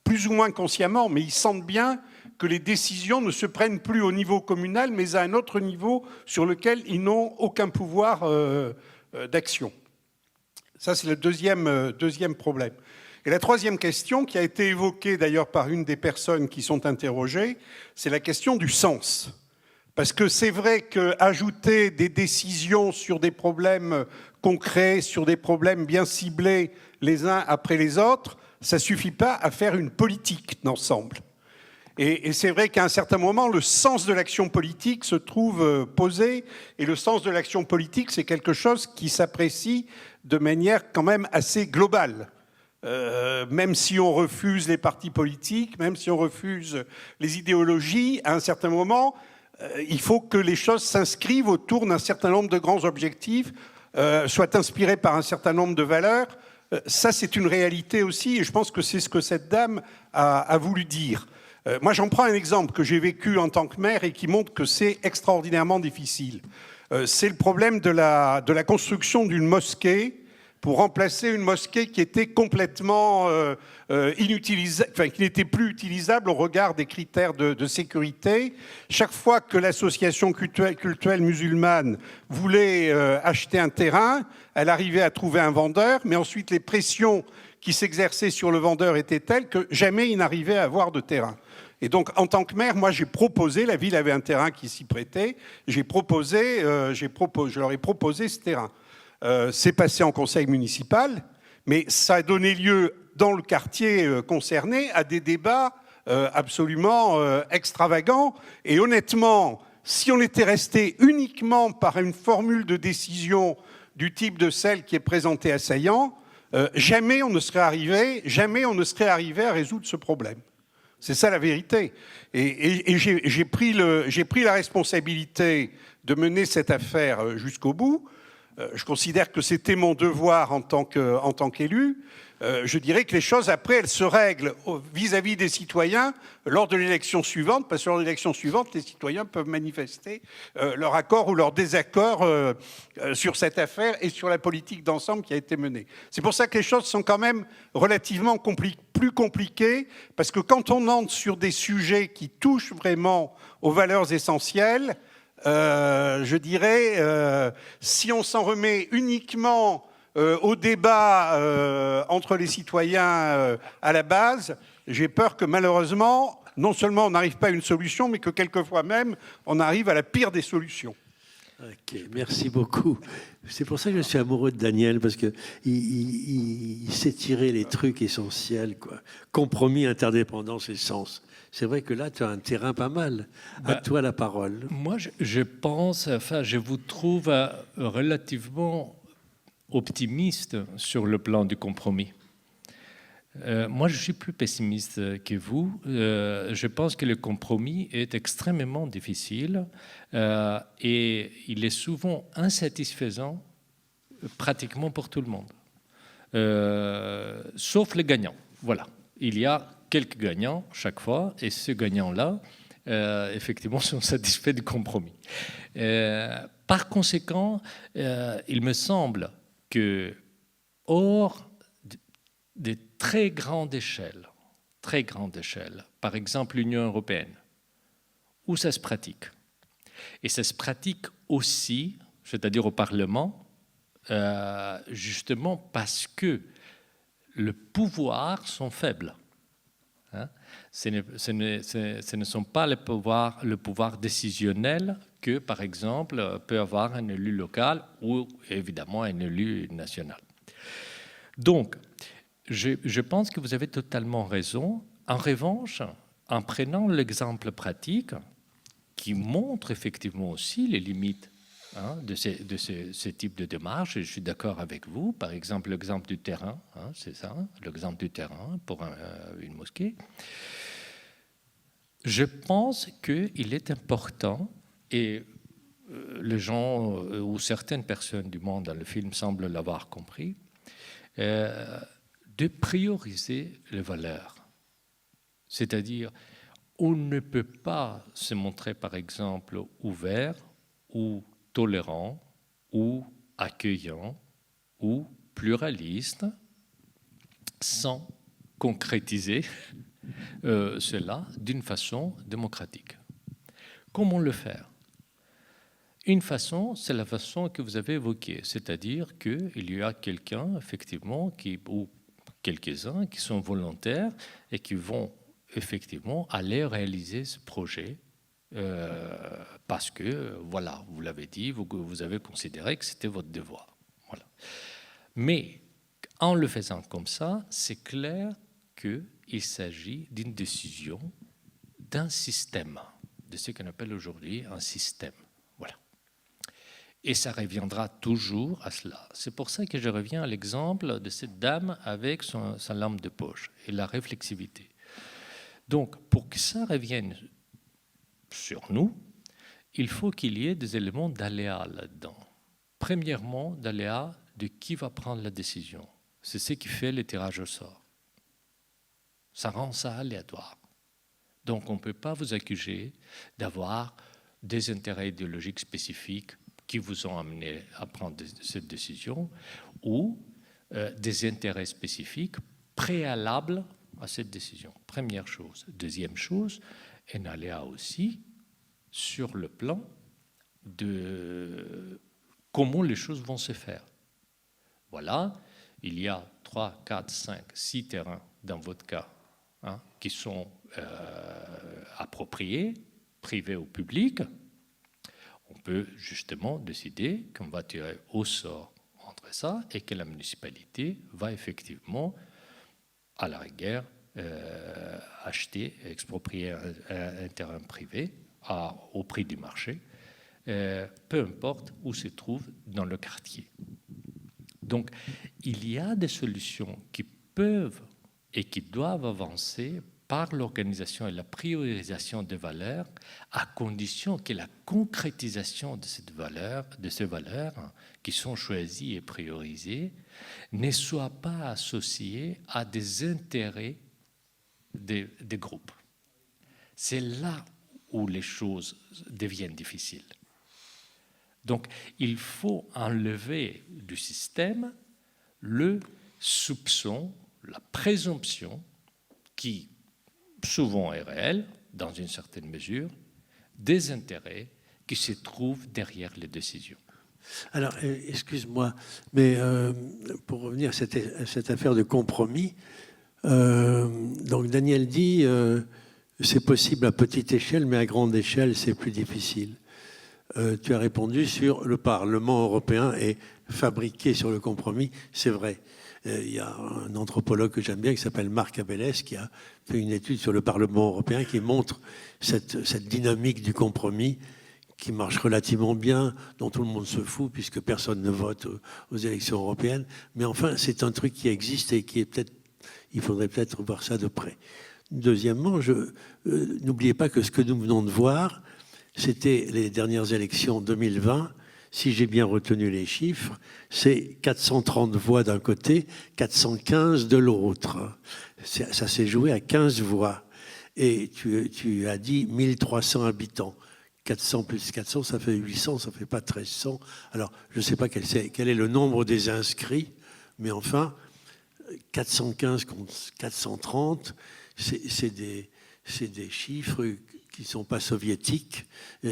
plus ou moins consciemment, mais ils sentent bien que les décisions ne se prennent plus au niveau communal, mais à un autre niveau sur lequel ils n'ont aucun pouvoir d'action. Ça, c'est le deuxième problème. Et la troisième question, qui a été évoquée d'ailleurs par une des personnes qui sont interrogées, c'est la question du sens. Parce que c'est vrai qu'ajouter des décisions sur des problèmes concrets, sur des problèmes bien ciblés les uns après les autres, ça ne suffit pas à faire une politique d'ensemble. Et c'est vrai qu'à un certain moment, le sens de l'action politique se trouve posé, et le sens de l'action politique, c'est quelque chose qui s'apprécie de manière quand même assez globale. Même si on refuse les partis politiques, même si on refuse les idéologies, à un certain moment, il faut que les choses s'inscrivent autour d'un certain nombre de grands objectifs, soient inspirées par un certain nombre de valeurs. Ça, c'est une réalité aussi, et je pense que c'est ce que cette dame a voulu dire. Moi, j'en prends un exemple que j'ai vécu en tant que maire et qui montre que c'est extraordinairement difficile. C'est le problème de la construction d'une mosquée pour remplacer une mosquée qui était complètement inutilisable, enfin, qui n'était plus utilisable au regard des critères de sécurité. Chaque fois que l'association cultuelle musulmane voulait acheter un terrain, elle arrivait à trouver un vendeur, mais ensuite les pressions qui s'exerçaient sur le vendeur étaient telles que jamais il n'arrivait à avoir de terrain. Et donc, en tant que maire, moi, j'ai proposé, la ville avait un terrain qui s'y prêtait, je leur ai proposé ce terrain. C'est passé en conseil municipal, mais ça a donné lieu, dans le quartier concerné, à des débats absolument extravagants. Et honnêtement, si on était resté uniquement par une formule de décision du type de celle qui est présentée à Saillant, jamais on ne serait arrivé à résoudre ce problème. C'est ça la vérité. Et j'ai pris la responsabilité de mener cette affaire jusqu'au bout. Je considère que c'était mon devoir en tant qu'élu. Je dirais que les choses, après, elles se règlent vis-à-vis des citoyens lors de l'élection suivante, parce que lors de l'élection suivante, les citoyens peuvent manifester leur accord ou leur désaccord sur cette affaire et sur la politique d'ensemble qui a été menée. C'est pour ça que les choses sont quand même relativement plus compliquées, parce que quand on entre sur des sujets qui touchent vraiment aux valeurs essentielles, je dirais, si on s'en remet uniquement au débat entre les citoyens à la base, j'ai peur que malheureusement, non seulement on n'arrive pas à une solution, mais que quelquefois même, on arrive à la pire des solutions. Ok, merci beaucoup. C'est pour ça que je suis amoureux de Daniel, parce qu'il sait tirer les trucs essentiels, quoi. Compromis, interdépendance et sens. C'est vrai que là, tu as un terrain pas mal. À toi la parole. Moi, je pense, enfin, je vous trouve relativement optimiste sur le plan du compromis. Moi, je suis plus pessimiste que vous. Je pense que le compromis est extrêmement difficile et il est souvent insatisfaisant pratiquement pour tout le monde, sauf les gagnants. Voilà, il y a quelques gagnants chaque fois, et ces gagnants-là, effectivement, sont satisfaits du compromis. Par conséquent, il me semble que, hors de très grande échelle, par exemple l'Union européenne, où ça se pratique, et ça se pratique aussi, c'est-à-dire au Parlement, justement parce que les pouvoirs sont faibles. Ce ne sont pas le pouvoir décisionnel que, par exemple, peut avoir un élu local ou évidemment un élu national. Donc, je pense que vous avez totalement raison. En revanche, en prenant l'exemple pratique qui montre effectivement aussi les limites de ce type de démarche, et je suis d'accord avec vous, par exemple l'exemple du terrain, c'est ça, l'exemple du terrain pour une mosquée. Je pense qu'il est important, et les gens ou certaines personnes du monde dans le film semblent l'avoir compris, de prioriser les valeurs. C'est-à-dire, on ne peut pas se montrer, par exemple, ouvert ou tolérant ou accueillant ou pluraliste sans concrétiser cela d'une façon démocratique. Comment le faire ? Une façon, c'est la façon que vous avez évoquée, c'est-à-dire qu'il y a quelqu'un, effectivement, quelques-uns qui sont volontaires et qui vont effectivement aller réaliser ce projet parce que, voilà, vous l'avez dit, vous avez considéré que c'était votre devoir. Voilà. Mais en le faisant comme ça, c'est clair qu'il s'agit d'une décision d'un système, de ce qu'on appelle aujourd'hui un système. Voilà. Et ça reviendra toujours à cela. C'est pour ça que je reviens à l'exemple de cette dame avec sa lampe de poche et la réflexivité. Donc, pour que ça revienne sur nous, il faut qu'il y ait des éléments d'aléa là-dedans. Premièrement, d'aléa de qui va prendre la décision. C'est ce qui fait le tirage au sort. Ça rend ça aléatoire. Donc, on ne peut pas vous accuser d'avoir des intérêts idéologiques spécifiques qui vous ont amené à prendre cette décision ou des intérêts spécifiques préalables à cette décision. Première chose. Deuxième chose, un aléa aussi sur le plan de comment les choses vont se faire. Voilà, il y a 3, 4, 5, 6 terrains dans votre cas qui sont appropriés, privés ou publics. On peut justement décider qu'on va tirer au sort entre ça et que la municipalité va effectivement, à la rigueur, acheter, exproprier un terrain privé au prix du marché, peu importe où se trouve dans le quartier. Donc, il y a des solutions qui peuvent et qui doivent avancer par l'organisation et la priorisation des valeurs, à condition que la concrétisation de ces valeurs qui sont choisies et priorisées ne soit pas associée à des intérêts des groupes. C'est là où les choses deviennent difficiles. Donc, il faut enlever du système le soupçon, la présomption qui souvent est réelle, dans une certaine mesure, des intérêts qui se trouvent derrière les décisions. Alors, excuse-moi, mais pour revenir à cette affaire de compromis, donc Daniel dit c'est possible à petite échelle, mais à grande échelle, c'est plus difficile. Tu as répondu sur le Parlement européen est fabriqué sur le compromis, c'est vrai. Il y a un anthropologue que j'aime bien qui s'appelle Marc Abélès qui a fait une étude sur le Parlement européen qui montre cette dynamique du compromis qui marche relativement bien, dont tout le monde se fout puisque personne ne vote aux élections européennes. Mais enfin, c'est un truc qui existe et qui est peut-être, il faudrait peut-être voir ça de près. Deuxièmement, n'oubliez pas que ce que nous venons de voir, c'était les dernières élections 2020. Si j'ai bien retenu les chiffres, c'est 430 voix d'un côté, 415 de l'autre. Ça s'est joué à 15 voix. Et tu as dit 1300 habitants. 400 plus 400, ça fait 800, ça ne fait pas 1300. Alors, je ne sais pas quel est le nombre des inscrits, mais enfin, 415 contre 430, c'est des chiffres qui ne sont pas soviétiques,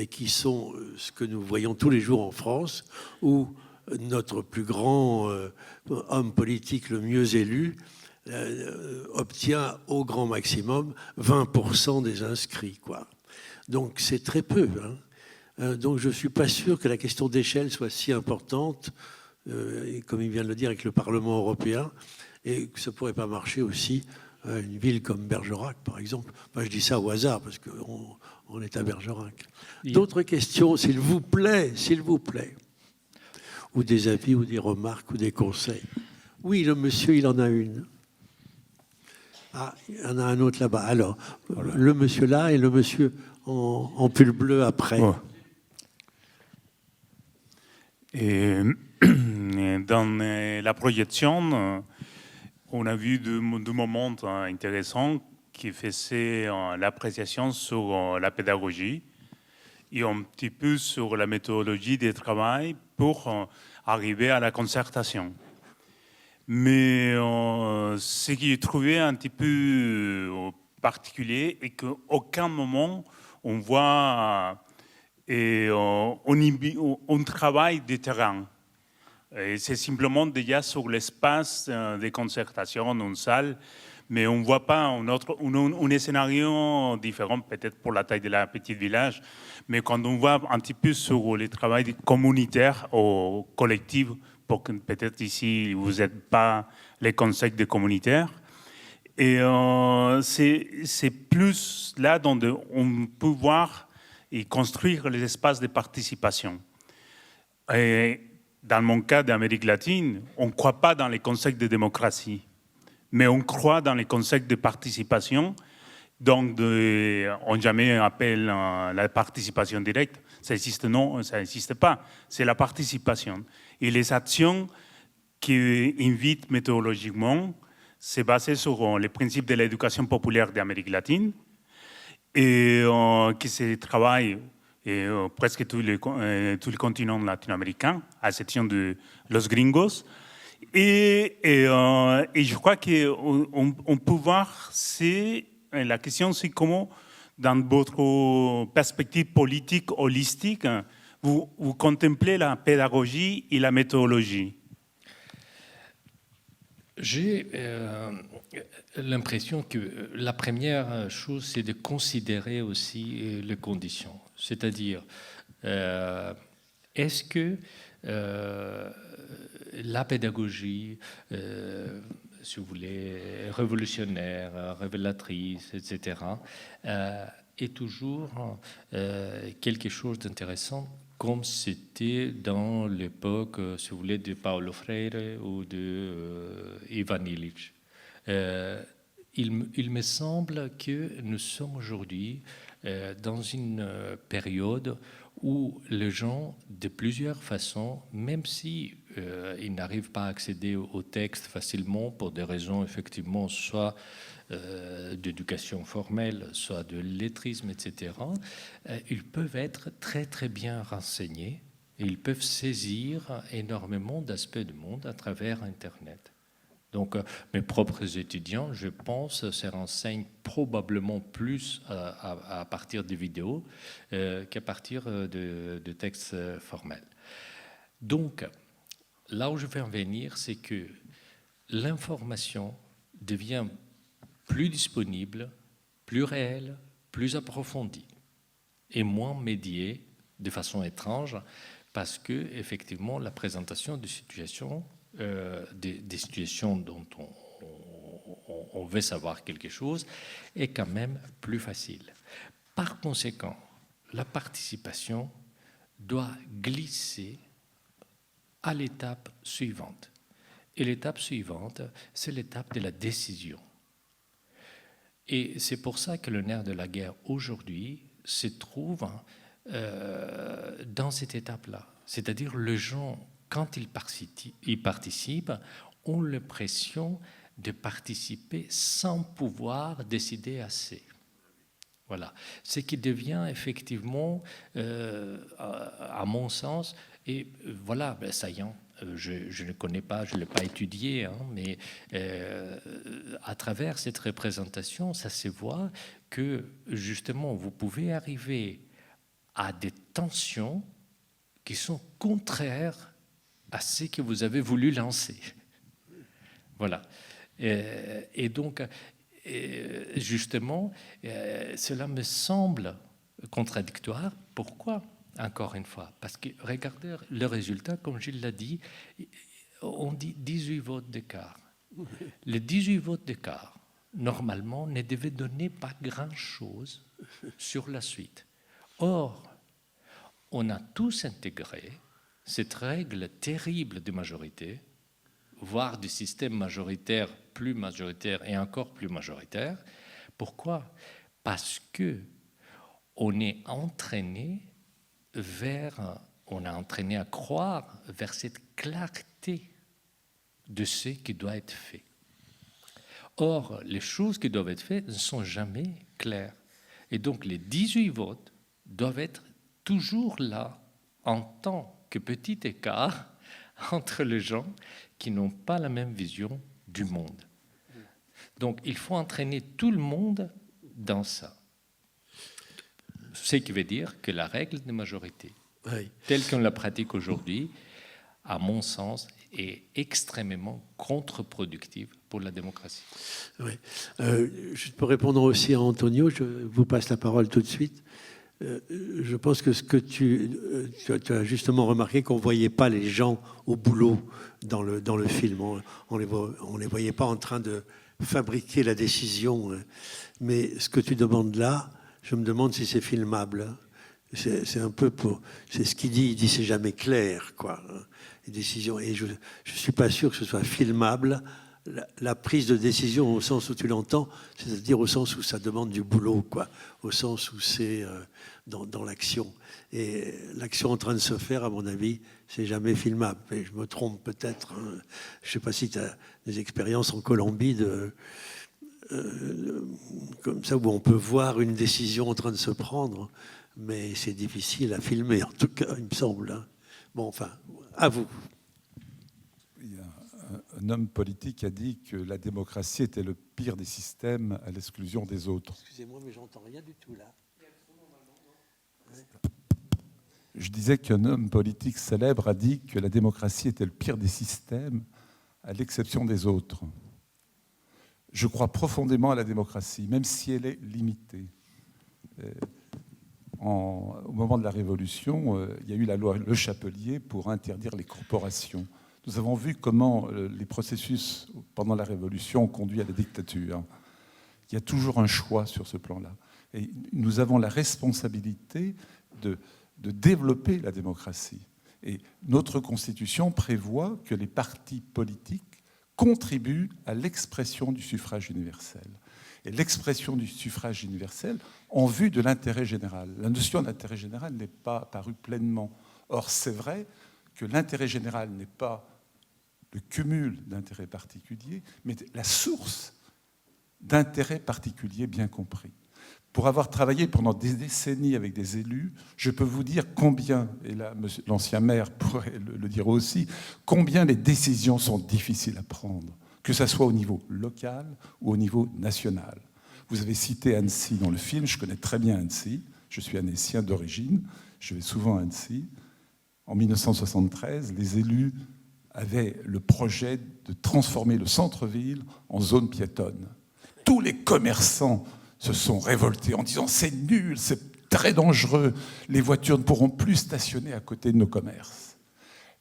qui sont ce que nous voyons tous les jours en France, où notre plus grand homme politique le mieux élu obtient au grand maximum 20% des inscrits, quoi. Donc c'est très peu. Donc je ne suis pas sûr que la question d'échelle soit si importante, et comme il vient de le dire avec le Parlement européen, et que ça ne pourrait pas marcher aussi à une ville comme Bergerac, par exemple. Moi, je dis ça au hasard, parce qu'on est à Bergerac. D'autres questions, s'il vous plaît, s'il vous plaît. Ou des avis, ou des remarques, ou des conseils. Oui, le monsieur, il en a une. Ah, il y en a un autre là-bas. Alors, voilà. Le monsieur là et le monsieur en pull bleu après. Oh. Et dans la projection, on a vu deux moments intéressants qui faisaient l'appréciation sur la pédagogie et un petit peu sur la méthodologie du travail pour arriver à la concertation. Mais ce qui est trouvé un petit peu particulier est qu'à aucun moment on voit on travaille des terrains. Et c'est simplement déjà sur l'espace de concertation, une salle, mais on ne voit pas un scénario différent, peut-être pour la taille de la petite village, mais quand on voit un petit peu sur le travail communautaire ou collectif, pour que peut-être ici vous n'êtes pas les conseils de communautaires, et c'est plus là dont on peut voir et construire les espaces de participation. Et dans mon cas d'Amérique latine, on ne croit pas dans les concepts de démocratie, mais on croit dans les concepts de participation. Donc, on jamais appelle la participation directe. Ça existe, non, ça n'existe pas. C'est la participation. Et les actions qui invitent méthodologiquement, c'est basé sur les principes de l'éducation populaire d'Amérique latine et qui se travaille presque tout le continent latino-américain, à l'exception de Los Gringos. Et je crois qu'on peut voir, la question c'est comment, dans votre perspective politique holistique, vous contemplez la pédagogie et la méthodologie. J'ai l'impression que la première chose, c'est de considérer aussi les conditions. C'est-à-dire, est-ce que la pédagogie, si vous voulez, révolutionnaire, révélatrice, etc., est toujours quelque chose d'intéressant, comme c'était dans l'époque, si vous voulez, de Paulo Freire ou de Ivan Illich. Il me semble que nous sommes aujourd'hui dans une période où les gens, de plusieurs façons, même si ils n'arrivent pas à accéder au texte facilement pour des raisons effectivement soit d'éducation formelle, soit de lettrisme, etc., ils peuvent être très très bien renseignés et ils peuvent saisir énormément d'aspects du monde à travers Internet. Donc, mes propres étudiants, je pense, se renseignent probablement plus à partir des vidéos qu'à partir de textes formels. Donc, là où je veux en venir, c'est que l'information devient plus disponible, plus réelle, plus approfondie et moins médiée de façon étrange parce que, effectivement, la présentation de situations des situations dont on veut savoir quelque chose est quand même plus facile. Par conséquent, la participation doit glisser à l'étape suivante. Et l'étape suivante, c'est l'étape de la décision. Et c'est pour ça que le nerf de la guerre aujourd'hui se trouve dans cette étape-là. C'est-à-dire les gens, quand ils participent, ont l'impression de participer sans pouvoir décider assez. Voilà. Ce qui devient effectivement, à mon sens, et voilà, ben, saillant. Je ne connais pas, je ne l'ai pas étudié, hein, mais à travers cette représentation, ça se voit que justement, vous pouvez arriver à des tensions qui sont contraires à ce que vous avez voulu lancer. Voilà. Et donc, justement, cela me semble contradictoire. Pourquoi ? Encore une fois, parce que regardez le résultat, comme Gilles l'a dit, on dit 18 votes d'écart. Les 18 votes d'écart, normalement, ne devaient donner pas grand-chose sur la suite. Or, on a tous intégré cette règle terrible de majorité, voire du système majoritaire, plus majoritaire et encore plus majoritaire. Pourquoi ? Parce que on est entraîné on a entraîné à croire vers cette clarté de ce qui doit être fait. Or, les choses qui doivent être faites ne sont jamais claires. Et donc, les 18 votes doivent être toujours là, en tant que petit écart entre les gens qui n'ont pas la même vision du monde. Donc, il faut entraîner tout le monde dans ça. Ce qui veut dire que la règle de majorité, telle qu'on la pratique aujourd'hui, à mon sens, est extrêmement contre-productive pour la démocratie. Oui. Je peux répondre aussi à Antonio, je vous passe la parole tout de suite. Je pense que ce que tu as justement remarqué qu'on ne voyait pas les gens au boulot dans le film. On les voyait pas en train de fabriquer la décision. Mais ce que tu demandes là, je me demande si c'est filmable. C'est un peu c'est ce qu'il dit. Il dit c'est jamais clair, quoi. Les décisions. Et je suis pas sûr que ce soit filmable. La prise de décision au sens où tu l'entends, c'est-à-dire au sens où ça demande du boulot, quoi, au sens où c'est dans l'action. Et l'action en train de se faire, à mon avis, c'est jamais filmable. Et je me trompe peut-être. Hein. Je sais pas si tu as des expériences en Colombie comme ça où on peut voir une décision en train de se prendre, mais c'est difficile à filmer, en tout cas, il me semble. Hein. Bon, enfin, à vous. Un homme politique a dit que la démocratie était le pire des systèmes à l'exclusion des autres. Excusez-moi, mais j'entends rien du tout là. Je disais qu'un homme politique célèbre a dit que la démocratie était le pire des systèmes à l'exception des autres. Je crois profondément à la démocratie, même si elle est limitée. Au moment de la Révolution, il y a eu la loi Le Chapelier pour interdire les corporations. Nous avons vu comment les processus pendant la Révolution ont conduit à la dictature. Il y a toujours un choix sur ce plan-là. Et nous avons la responsabilité de développer la démocratie. Et notre Constitution prévoit que les partis politiques contribuent à l'expression du suffrage universel. Et l'expression du suffrage universel en vue de l'intérêt général. La notion d'intérêt général n'est pas apparue pleinement. Or, c'est vrai que l'intérêt général n'est pas le cumul d'intérêts particuliers, mais la source d'intérêts particuliers bien compris. Pour avoir travaillé pendant des décennies avec des élus, je peux vous dire combien, et là l'ancien maire pourrait le dire aussi, combien les décisions sont difficiles à prendre, que ce soit au niveau local ou au niveau national. Vous avez cité Annecy dans le film, je connais très bien Annecy, je suis annécien d'origine, je vais souvent à Annecy. En 1973, les élus avaient le projet de transformer le centre-ville en zone piétonne. Tous les commerçants se sont révoltés en disant « c'est nul, c'est très dangereux, les voitures ne pourront plus stationner à côté de nos commerces ».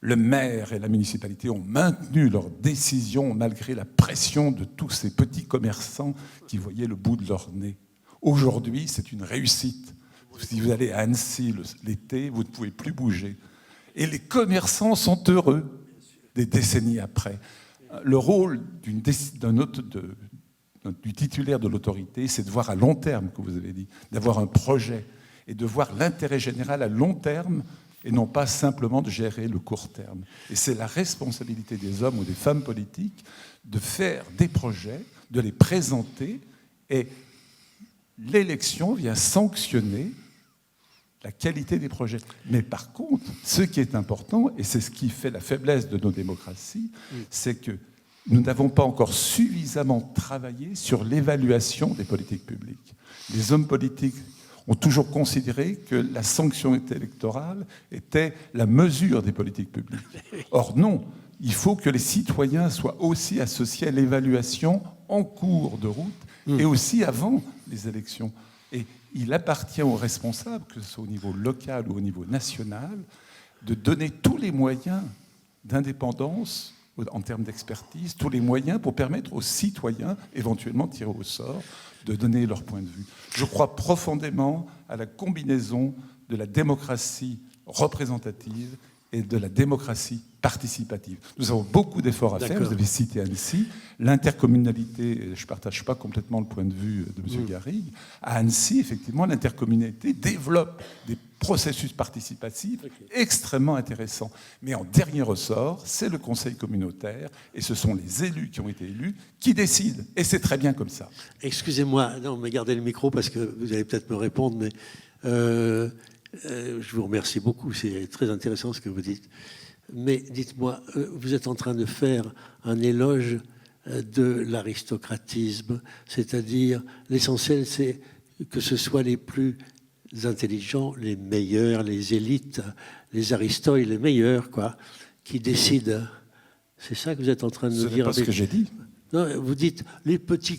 Le maire et la municipalité ont maintenu leur décision malgré la pression de tous ces petits commerçants qui voyaient le bout de leur nez. Aujourd'hui, c'est une réussite. Si vous allez à Annecy l'été, vous ne pouvez plus bouger. Et les commerçants sont heureux des décennies après. Le rôle du titulaire de l'autorité, c'est de voir à long terme, comme vous avez dit, d'avoir un projet et de voir l'intérêt général à long terme et non pas simplement de gérer le court terme. Et c'est la responsabilité des hommes ou des femmes politiques de faire des projets, de les présenter, et l'élection vient sanctionner la qualité des projets. Mais par contre, ce qui est important, et c'est ce qui fait la faiblesse de nos démocraties, c'est que nous n'avons pas encore suffisamment travaillé sur l'évaluation des politiques publiques. Les hommes politiques ont toujours considéré que la sanction électorale était la mesure des politiques publiques. Or non, il faut que les citoyens soient aussi associés à l'évaluation en cours de route et aussi avant les élections. Et il appartient aux responsables, que ce soit au niveau local ou au niveau national, de donner tous les moyens d'indépendance en termes d'expertise, tous les moyens pour permettre aux citoyens, éventuellement tirés au sort, de donner leur point de vue. Je crois profondément à la combinaison de la démocratie représentative et de la démocratie participative. Nous avons beaucoup d'efforts à faire. Vous avez cité Annecy. L'intercommunalité, je ne partage pas complètement le point de vue de M. Garrigue. À Annecy, effectivement, l'intercommunalité développe des processus participatifs extrêmement intéressants. Mais en dernier ressort, c'est le conseil communautaire et ce sont les élus qui ont été élus qui décident. Et c'est très bien comme ça. Excusez-moi, non, mais gardez le micro parce que vous allez peut-être me répondre, mais je vous remercie beaucoup. C'est très intéressant ce que vous dites. Mais dites-moi, vous êtes en train de faire un éloge de l'aristocratisme, c'est-à-dire l'essentiel, c'est que ce soit les plus intelligents, les meilleurs, les élites, les aristoïs, les meilleurs, quoi, qui décide. C'est ça que vous êtes en train de nous Ce n'est dire. pas ce que j'ai dit. Non, vous dites les petits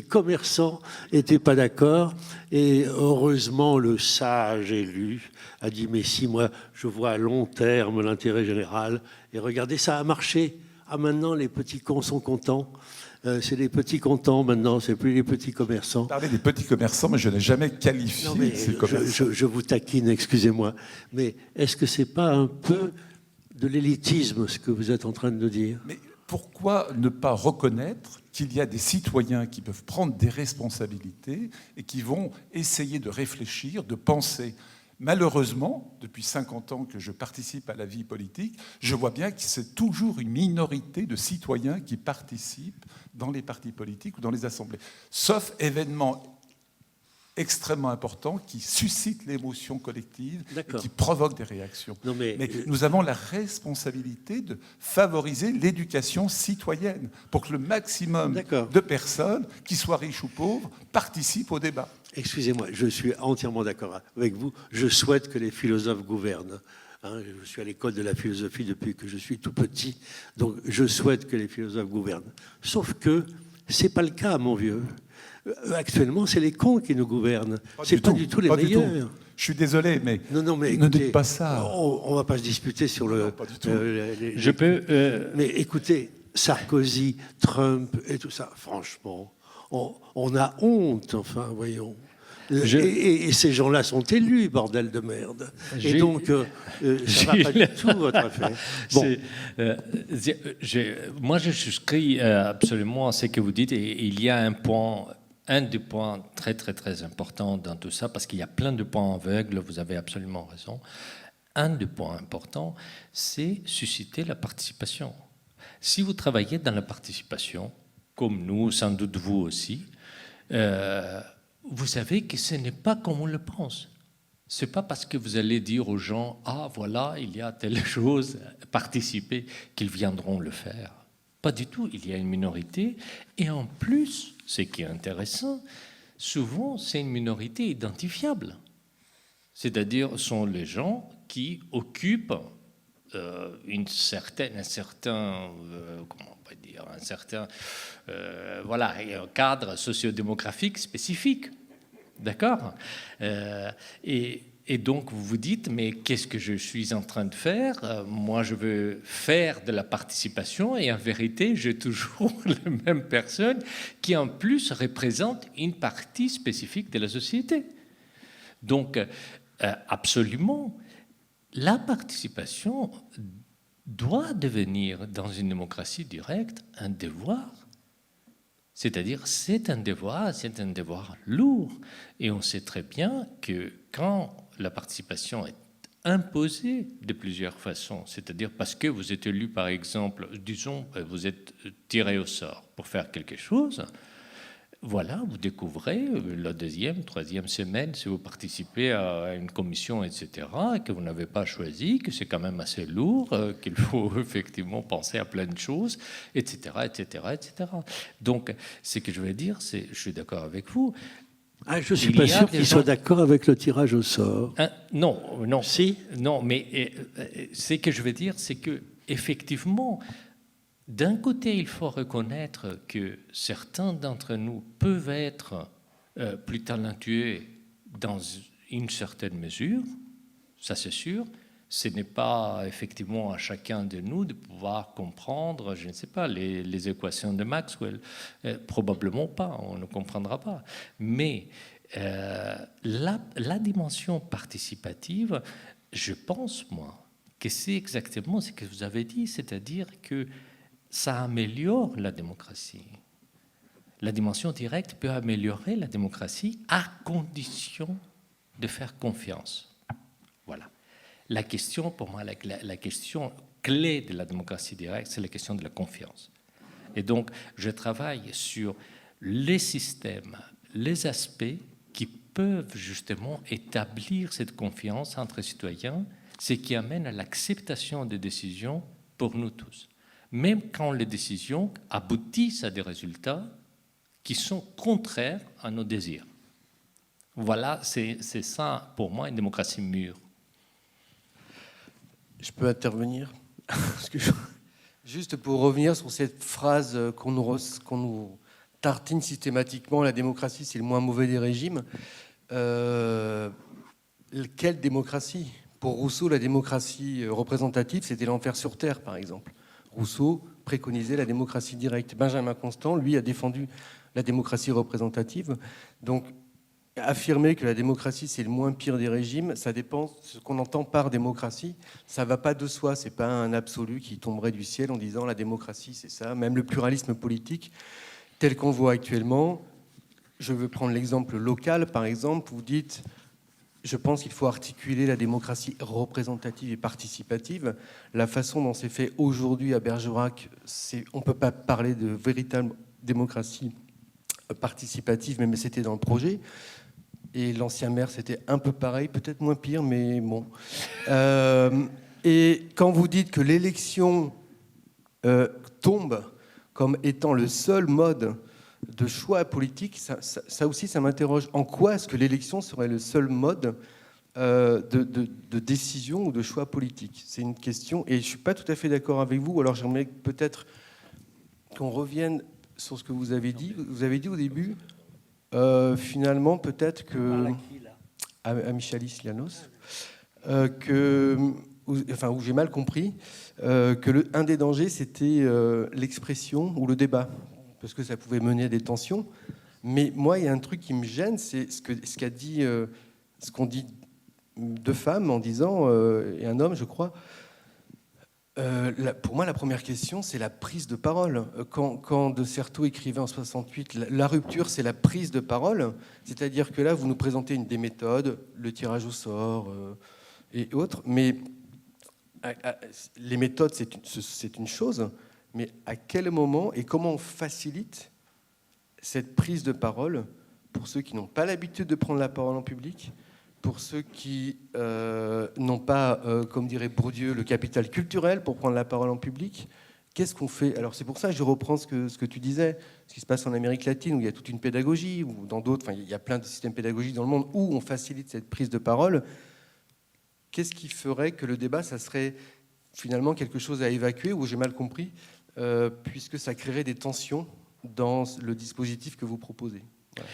commerçants n'étaient pas d'accord et heureusement le sage élu a dit mais si moi je vois à long terme l'intérêt général et regardez ça a marché. Ah maintenant les petits cons sont contents. C'est les petits contents maintenant, c'est plus les petits commerçants. Vous parlez des petits commerçants, mais je n'ai jamais qualifié Non, mais ces commerçants. je vous taquine, excusez-moi. Mais est-ce que c'est pas un peu de l'élitisme ce que vous êtes en train de nous dire? Mais pourquoi ne pas reconnaître qu'il y a des citoyens qui peuvent prendre des responsabilités et qui vont essayer de réfléchir, de penser? Malheureusement, depuis 50 ans que je participe à la vie politique, je vois bien que c'est toujours une minorité de citoyens qui participent dans les partis politiques ou dans les assemblées. Sauf événements extrêmement important qui suscite l'émotion collective et qui provoque des réactions. Non, mais nous avons la responsabilité de favoriser l'éducation citoyenne pour que le maximum de personnes, qu'ils soient riches ou pauvres, participent au débat. Excusez-moi, je suis entièrement d'accord avec vous. Je souhaite que les philosophes gouvernent. Je suis à l'école de la philosophie depuis que je suis tout petit, donc je souhaite que les philosophes gouvernent. Sauf que c'est pas le cas, mon vieux. Actuellement, c'est les cons qui nous gouvernent. C'est pas du tout les meilleurs. Je suis désolé, mais, mais ne dites pas ça. On ne va pas se disputer sur le. Non, pas du tout. Je peux. Mais écoutez, Sarkozy, Trump et tout ça, franchement, on a honte, enfin, voyons. Et ces gens-là sont élus, bordel de merde. Et donc, ça ne va pas du tout, votre affaire. Bon. Moi, je souscris absolument à ce que vous dites. Et il y a un des points très, très, très importants dans tout ça, parce qu'il y a plein de points aveugles, vous avez absolument raison. Un des points importants, c'est susciter la participation. Si vous travaillez dans la participation, comme nous, sans doute vous aussi, vous savez que ce n'est pas comme on le pense. Ce n'est pas parce que vous allez dire aux gens « Ah, voilà, il y a telle chose, participez », qu'ils viendront le faire. Pas du tout, il y a une minorité. Et en plus, ce qui est intéressant, souvent, c'est une minorité identifiable. C'est-à-dire, sont les gens qui occupent un certain cadre sociodémographique spécifique. D'accord ? Et donc, vous vous dites, mais qu'est-ce que je suis en train de faire ? Moi, je veux faire de la participation et en vérité, j'ai toujours les mêmes personnes qui, en plus, représentent une partie spécifique de la société. Donc, absolument, la participation doit devenir, dans une démocratie directe, un devoir. C'est-à-dire, c'est un devoir lourd. Et on sait très bien que quand la participation est imposée de plusieurs façons, c'est-à-dire parce que vous êtes élu, par exemple, disons, vous êtes tiré au sort pour faire quelque chose, voilà, vous découvrez la deuxième, troisième semaine, si vous participez à une commission, etc., que vous n'avez pas choisi, que c'est quand même assez lourd, qu'il faut effectivement penser à plein de choses, etc., etc., etc. Donc, ce que je veux dire, c'est, je suis d'accord avec vous. Je ne suis pas sûr qu'ils soient d'accord avec le tirage au sort. Non. Si ? Non, mais ce que je veux dire, c'est que effectivement, d'un côté, il faut reconnaître que certains d'entre nous peuvent être plus talentueux dans une certaine mesure, ça c'est sûr. Ce n'est pas effectivement à chacun de nous de pouvoir comprendre, je ne sais pas, les équations de Maxwell. Probablement pas, on ne comprendra pas. Mais la dimension participative, je pense, moi, que c'est exactement ce que vous avez dit, c'est-à-dire que ça améliore la démocratie. La dimension directe peut améliorer la démocratie à condition de faire confiance. Voilà. La question, pour moi, la question clé de la démocratie directe, c'est la question de la confiance. Et donc, je travaille sur les systèmes, les aspects qui peuvent justement établir cette confiance entre citoyens, ce qui amène à l'acceptation des décisions pour nous tous. Même quand les décisions aboutissent à des résultats qui sont contraires à nos désirs. Voilà, c'est ça, pour moi, une démocratie mûre. Je peux intervenir? Parce que juste pour revenir sur cette phrase qu'on nous tartine systématiquement, la démocratie c'est le moins mauvais des régimes. Quelle démocratie? Pour Rousseau, la démocratie représentative, c'était l'enfer sur Terre, par exemple. Rousseau préconisait la démocratie directe. Benjamin Constant, lui, a défendu la démocratie représentative. Donc, affirmer que la démocratie, c'est le moins pire des régimes, ça dépend de ce qu'on entend par démocratie. Ça ne va pas de soi, ce n'est pas un absolu qui tomberait du ciel en disant la démocratie, c'est ça. Même le pluralisme politique, tel qu'on voit actuellement, je veux prendre l'exemple local, par exemple, vous dites... Je pense qu'il faut articuler la démocratie représentative et participative. La façon dont c'est fait aujourd'hui à Bergerac, on ne peut pas parler de véritable démocratie participative, même si c'était dans le projet. Et l'ancien maire, c'était un peu pareil, peut-être moins pire, mais bon. Et quand vous dites que l'élection tombe comme étant le seul mode de choix politique, ça aussi, ça m'interroge. En quoi est-ce que l'élection serait le seul mode de décision ou de choix politique? C'est une question, et je ne suis pas tout à fait d'accord avec vous. Alors j'aimerais peut-être qu'on revienne sur ce que vous avez dit. Vous avez dit au début, finalement, peut-être que... À Michalis Lianos, où j'ai mal compris, que un des dangers, c'était l'expression ou le débat, parce que ça pouvait mener à des tensions. Mais moi, il y a un truc qui me gêne, c'est ce qu'ont dit deux femmes en disant, et un homme, je crois. Pour moi, la première question, c'est la prise de parole. Quand De Certeau écrivait en 68, la rupture, c'est la prise de parole. C'est-à-dire que là, vous nous présentez des méthodes, le tirage au sort et autres. Mais les méthodes, c'est une chose. Mais à quel moment et comment on facilite cette prise de parole pour ceux qui n'ont pas l'habitude de prendre la parole en public, pour ceux qui n'ont pas, comme dirait Bourdieu, le capital culturel pour prendre la parole en public? Qu'est-ce qu'on fait? Alors c'est pour ça que je reprends ce que tu disais, ce qui se passe en Amérique latine, où il y a toute une pédagogie, ou dans d'autres, il y a plein de systèmes pédagogiques dans le monde où on facilite cette prise de parole. Qu'est-ce qui ferait que le débat, ça serait finalement quelque chose à évacuer, ou j'ai mal compris, puisque ça créerait des tensions dans le dispositif que vous proposez? Voilà.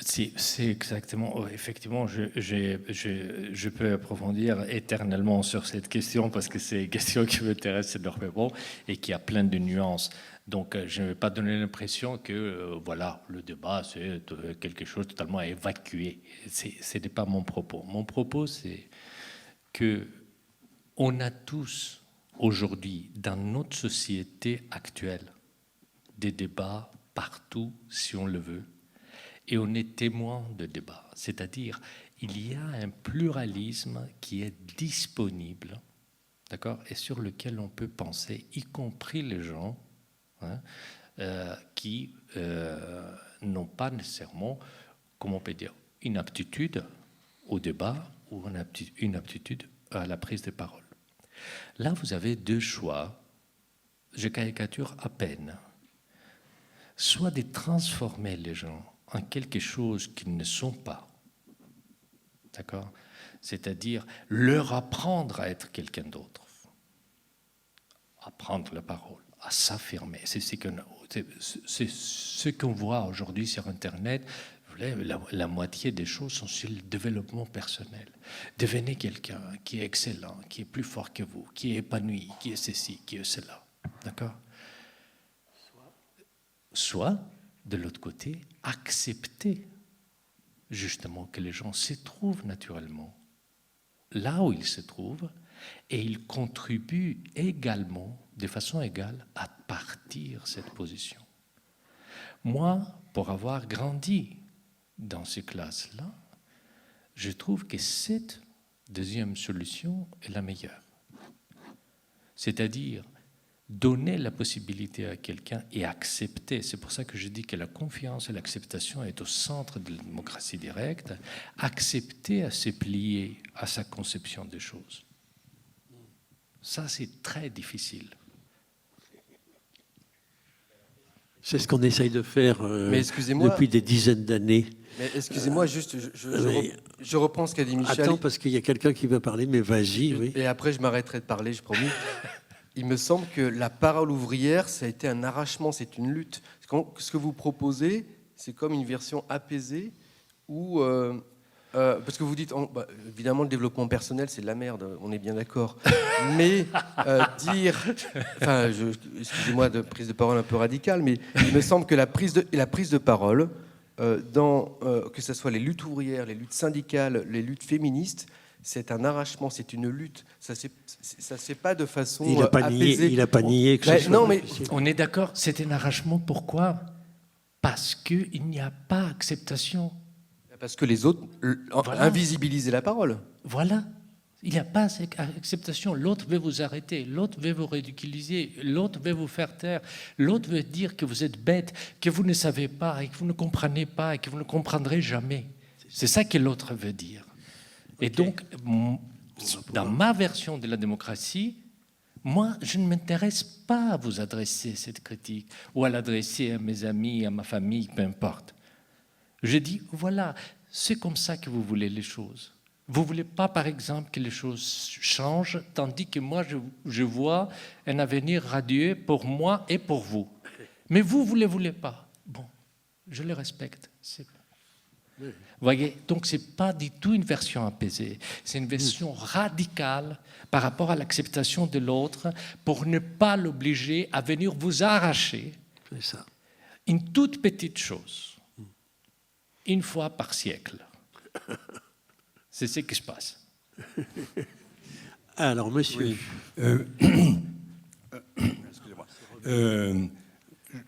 C'est exactement, effectivement, je peux approfondir éternellement sur cette question parce que c'est une question qui m'intéresse énormément et qui a plein de nuances. Donc, je ne vais pas donner l'impression que, voilà, le débat, c'est quelque chose de totalement à évacuer. Ce n'est pas mon propos. Mon propos, c'est que on a tous, aujourd'hui, dans notre société actuelle, des débats partout, si on le veut. Et on est témoin de débats, c'est-à-dire il y a un pluralisme qui est disponible, d'accord, et sur lequel on peut penser, y compris les gens qui n'ont pas nécessairement, comment on peut dire, une aptitude au débat ou une aptitude à la prise de parole. Là, vous avez deux choix, je caricature à peine, soit de transformer les gens en quelque chose qu'ils ne sont pas, d'accord? C'est-à-dire leur apprendre à être quelqu'un d'autre, à prendre la parole, à s'affirmer. C'est ce qu'on voit aujourd'hui sur Internet. La moitié des choses sont sur le développement personnel. Devenez quelqu'un qui est excellent, qui est plus fort que vous, qui est épanoui, qui est ceci, qui est cela, d'accord? Soit de l'autre côté, accepter justement que les gens se trouvent naturellement là où ils se trouvent et ils contribuent également, de façon égale, à partir de cette position. Moi, pour avoir grandi dans ces classes-là, je trouve que cette deuxième solution est la meilleure. C'est-à-dire donner la possibilité à quelqu'un et accepter. C'est pour ça que je dis que la confiance et l'acceptation est au centre de la démocratie directe. Accepter à se plier à sa conception des choses. Ça, c'est très difficile. C'est ce qu'on essaye de faire Mais excusez-moi. depuis des dizaines d'années. Mais excusez-moi, juste, Mais- je reprends ce qu'a dit Michel. Attends, parce qu'il y a quelqu'un qui veut parler, mais vas-y, oui. Et après, je m'arrêterai de parler, je promis. Il me semble que la parole ouvrière, ça a été un arrachement, c'est une lutte. Ce que vous proposez, c'est comme une version apaisée où... parce que vous dites, évidemment, le développement personnel, c'est de la merde, on est bien d'accord. Mais dire... Enfin, excusez-moi de prise de parole un peu radicale, mais il me semble que la prise de parole, que ce soit les luttes ouvrières, les luttes syndicales, les luttes féministes, c'est un arrachement, c'est une lutte. Ça ne se fait pas de façon apaisée. Il n'a pas nié que ce soit non, mais difficile. On est d'accord, c'est un arrachement. Pourquoi? Parce qu'il n'y a pas acceptation. parce que les autres Voilà. invisibilisaient la parole. Voilà. Il n'y a pas cette acceptation. L'autre veut vous arrêter, l'autre veut vous ridiculiser, l'autre veut vous faire taire, l'autre veut dire que vous êtes bête, que vous ne savez pas et que vous ne comprenez pas et que vous ne comprendrez jamais. C'est ça que l'autre veut dire. Et donc, dans ma version de la démocratie, moi, je ne m'intéresse pas à vous adresser cette critique ou à l'adresser à mes amis, à ma famille, peu importe. Je dis, voilà, c'est comme ça que vous voulez les choses. Vous ne voulez pas, par exemple, que les choses changent, tandis que moi, je vois un avenir radieux pour moi et pour vous. Mais vous ne le voulez pas. Bon, je le respecte. Vous voyez, donc ce n'est pas du tout une version apaisée. C'est une version radicale par rapport à l'acceptation de l'autre pour ne pas l'obliger à venir vous arracher Ça. une toute petite chose, une fois par siècle. C'est ce qui se passe. Alors, monsieur. Excusez-moi.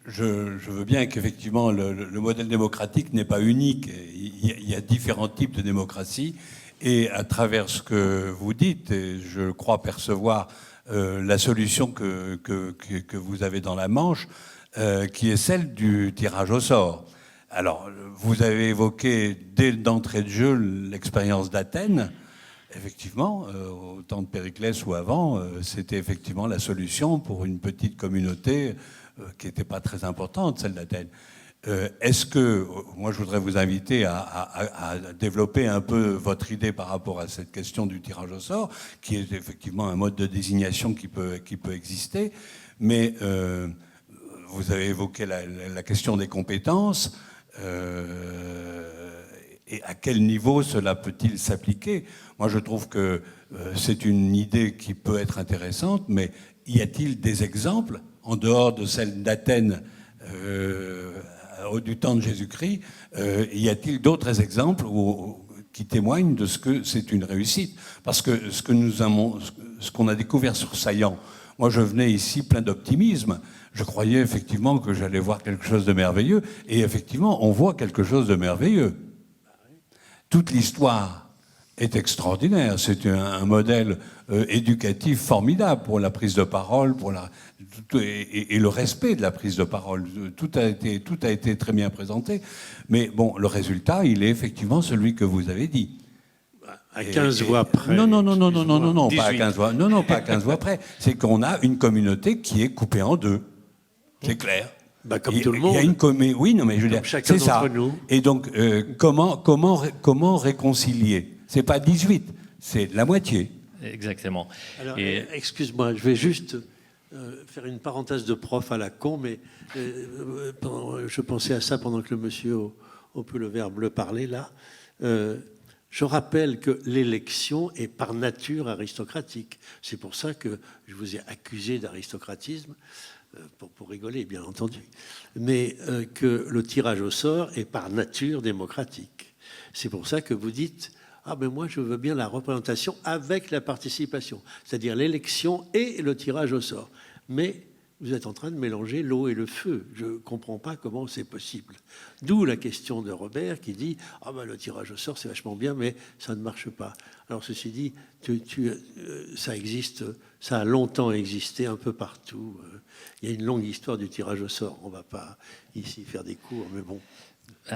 Je veux bien qu'effectivement le modèle démocratique n'est pas unique. Il y a différents types de démocratie. Et à travers ce que vous dites, et je crois percevoir la solution que vous avez dans la manche, qui est celle du tirage au sort. Alors, vous avez évoqué dès d'entrée de jeu l'expérience d'Athènes. Effectivement, au temps de Périclès ou avant, c'était effectivement la solution pour une petite communauté qui n'était pas très importante, celle d'Athènes. Est-ce que, moi je voudrais vous inviter à développer un peu votre idée par rapport à cette question du tirage au sort, qui est effectivement un mode de désignation qui peut exister, mais vous avez évoqué la question des compétences, et à quel niveau cela peut-il s'appliquer? Moi je trouve que c'est une idée qui peut être intéressante, mais y a-t-il des exemples en dehors de celle d'Athènes du temps de Jésus-Christ, y a-t-il d'autres exemples qui témoignent de ce que c'est une réussite? Parce que ce qu'on a découvert sur Saillant, moi je venais ici plein d'optimisme, je croyais effectivement que j'allais voir quelque chose de merveilleux, et effectivement on voit quelque chose de merveilleux. Toute l'histoire est extraordinaire, c'est un modèle éducatif formidable pour la prise de parole, et le respect de la prise de parole. Tout a été très bien présenté. Mais bon, le résultat, il est effectivement celui que vous avez dit. À 15 voix près. Non, pas à 15 voix. Non, pas à 15 voix près. C'est qu'on a une communauté qui est coupée en deux. C'est clair. Bah, comme tout le monde. Il y a une oui, non, mais je veux dire, chacun c'est ça. d'entre nous. Et donc, comment réconcilier? C'est pas 18, c'est la moitié. Exactement. Alors, Et- excuse-moi, je vais juste faire une parenthèse de prof à la con, mais je pensais à ça pendant que le monsieur au pullover bleu parlait là. Je rappelle que l'élection est par nature aristocratique. C'est pour ça que je vous ai accusé d'aristocratisme, pour rigoler, bien entendu. Mais que le tirage au sort est par nature démocratique. C'est pour ça que vous dites... Ah ben moi je veux bien la représentation avec la participation, c'est-à-dire l'élection et le tirage au sort. Mais vous êtes en train de mélanger l'eau et le feu. Je ne comprends pas comment c'est possible. D'où la question de Robert qui dit « Ah ben le tirage au sort c'est vachement bien, mais ça ne marche pas ». Alors ceci dit, ça existe, ça a longtemps existé un peu partout. Il y a une longue histoire du tirage au sort. On ne va pas ici faire des cours, mais bon.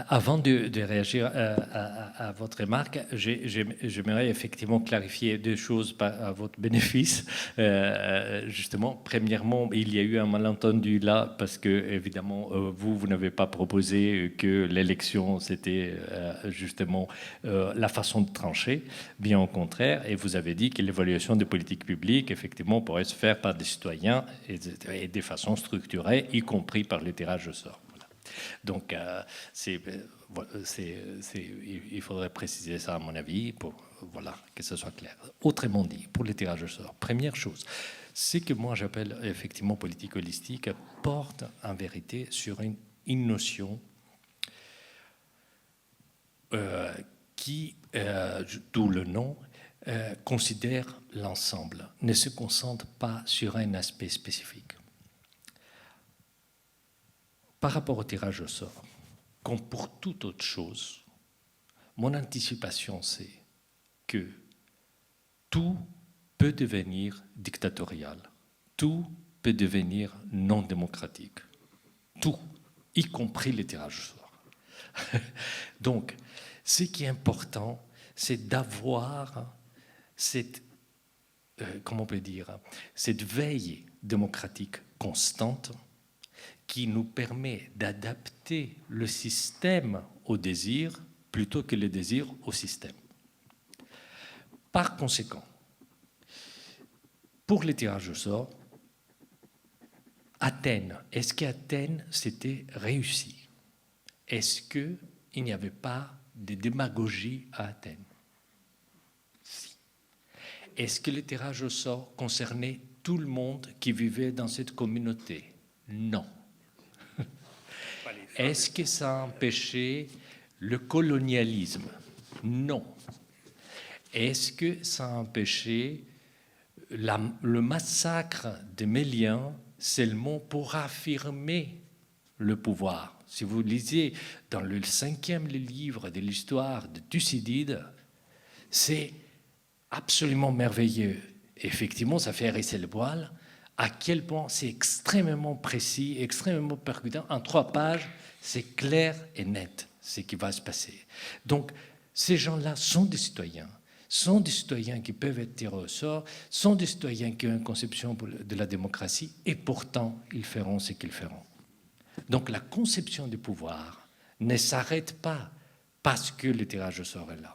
Avant de réagir à votre remarque, j'aimerais effectivement clarifier deux choses à votre bénéfice. Justement, premièrement, il y a eu un malentendu là parce que, évidemment, vous n'avez pas proposé que l'élection, c'était justement la façon de trancher, bien au contraire, et vous avez dit que l'évaluation des politiques publiques, effectivement, pourrait se faire par des citoyens et de façon structurée, y compris par le tirage au sort. Donc, il faudrait préciser ça, à mon avis, pour que ce soit clair. Autrement dit, pour le tirage au sort, première chose, ce que moi j'appelle effectivement politique holistique porte en vérité sur une notion qui, d'où le nom, considère l'ensemble, ne se concentre pas sur un aspect spécifique. Par rapport au tirage au sort, comme pour toute autre chose, mon anticipation, c'est que tout peut devenir dictatorial, tout peut devenir non démocratique, tout, y compris le tirage au sort. Donc, ce qui est important, c'est d'avoir cette, comment on peut dire, cette veille démocratique constante qui nous permet d'adapter le système au désir plutôt que le désir au système. Par conséquent, pour le tirage au sort, Athènes, est-ce qu'Athènes s'était réussi? Est-ce qu'il n'y avait pas de démagogie à Athènes? Si. Est-ce que le tirage au sort concernait tout le monde qui vivait dans cette communauté? Non. Est-ce que ça empêchait le colonialisme? Non. Est-ce que ça empêchait le massacre des Méliens seulement pour affirmer le pouvoir? Si vous lisez dans le 5e livre de l'histoire de Thucydide, c'est absolument merveilleux. Effectivement, ça fait hérisser le poil. À quel point c'est extrêmement précis, extrêmement percutant. En 3 pages, c'est clair et net ce qui va se passer. Donc, ces gens-là sont des citoyens qui peuvent être tirés au sort, sont des citoyens qui ont une conception de la démocratie, et pourtant, ils feront ce qu'ils feront. Donc, la conception du pouvoir ne s'arrête pas parce que le tirage au sort est là,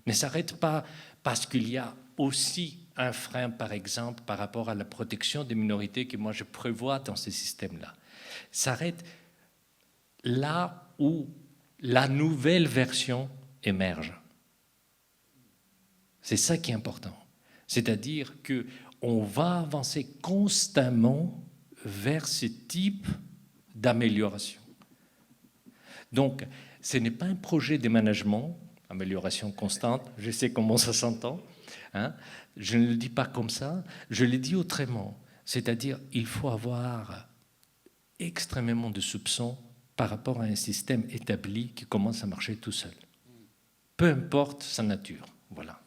ne s'arrête pas parce qu'il y a aussi un frein, par exemple, par rapport à la protection des minorités que moi je prévois dans ce système-là. S'arrête là où la nouvelle version émerge. C'est ça qui est important. C'est-à-dire qu'on va avancer constamment vers ce type d'amélioration. Donc, ce n'est pas un projet de management, amélioration constante, je sais comment ça s'entend, hein. Je ne le dis pas comme ça, je le dis autrement. C'est-à-dire il faut avoir extrêmement de soupçons par rapport à un système établi qui commence à marcher tout seul. Peu importe sa nature. Voilà.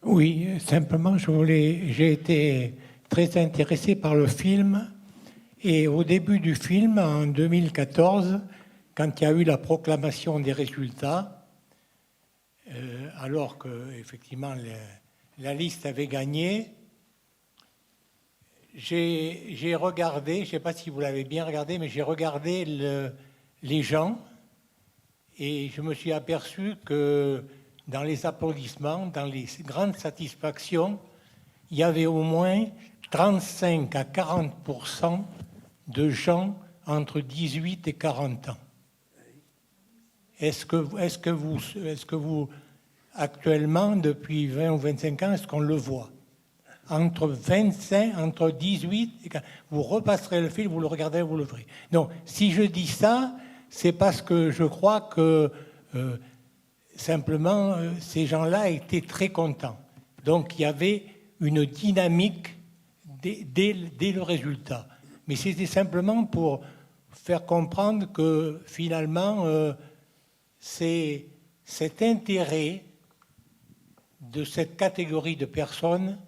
Oui, simplement, j'ai été très intéressé par le film. Et au début du film, en 2014, quand il y a eu la proclamation des résultats, alors qu'effectivement la liste avait gagné, j'ai regardé, je ne sais pas si vous l'avez bien regardé, mais j'ai regardé les gens et je me suis aperçu que dans les applaudissements, dans les grandes satisfactions, il y avait au moins 35 à 40% de gens entre 18 et 40 ans. Est-ce que vous, actuellement, depuis 20 ou 25 ans, est-ce qu'on le voit? Entre 25, entre 18 et 40, vous repasserez le film, vous le regarderez, vous le verrez. Donc, si je dis ça, c'est parce que je crois que simplement, ces gens-là étaient très contents. Donc, il y avait une dynamique dès le résultat. Mais c'était simplement pour faire comprendre que finalement, c'est cet intérêt de cette catégorie de personnes,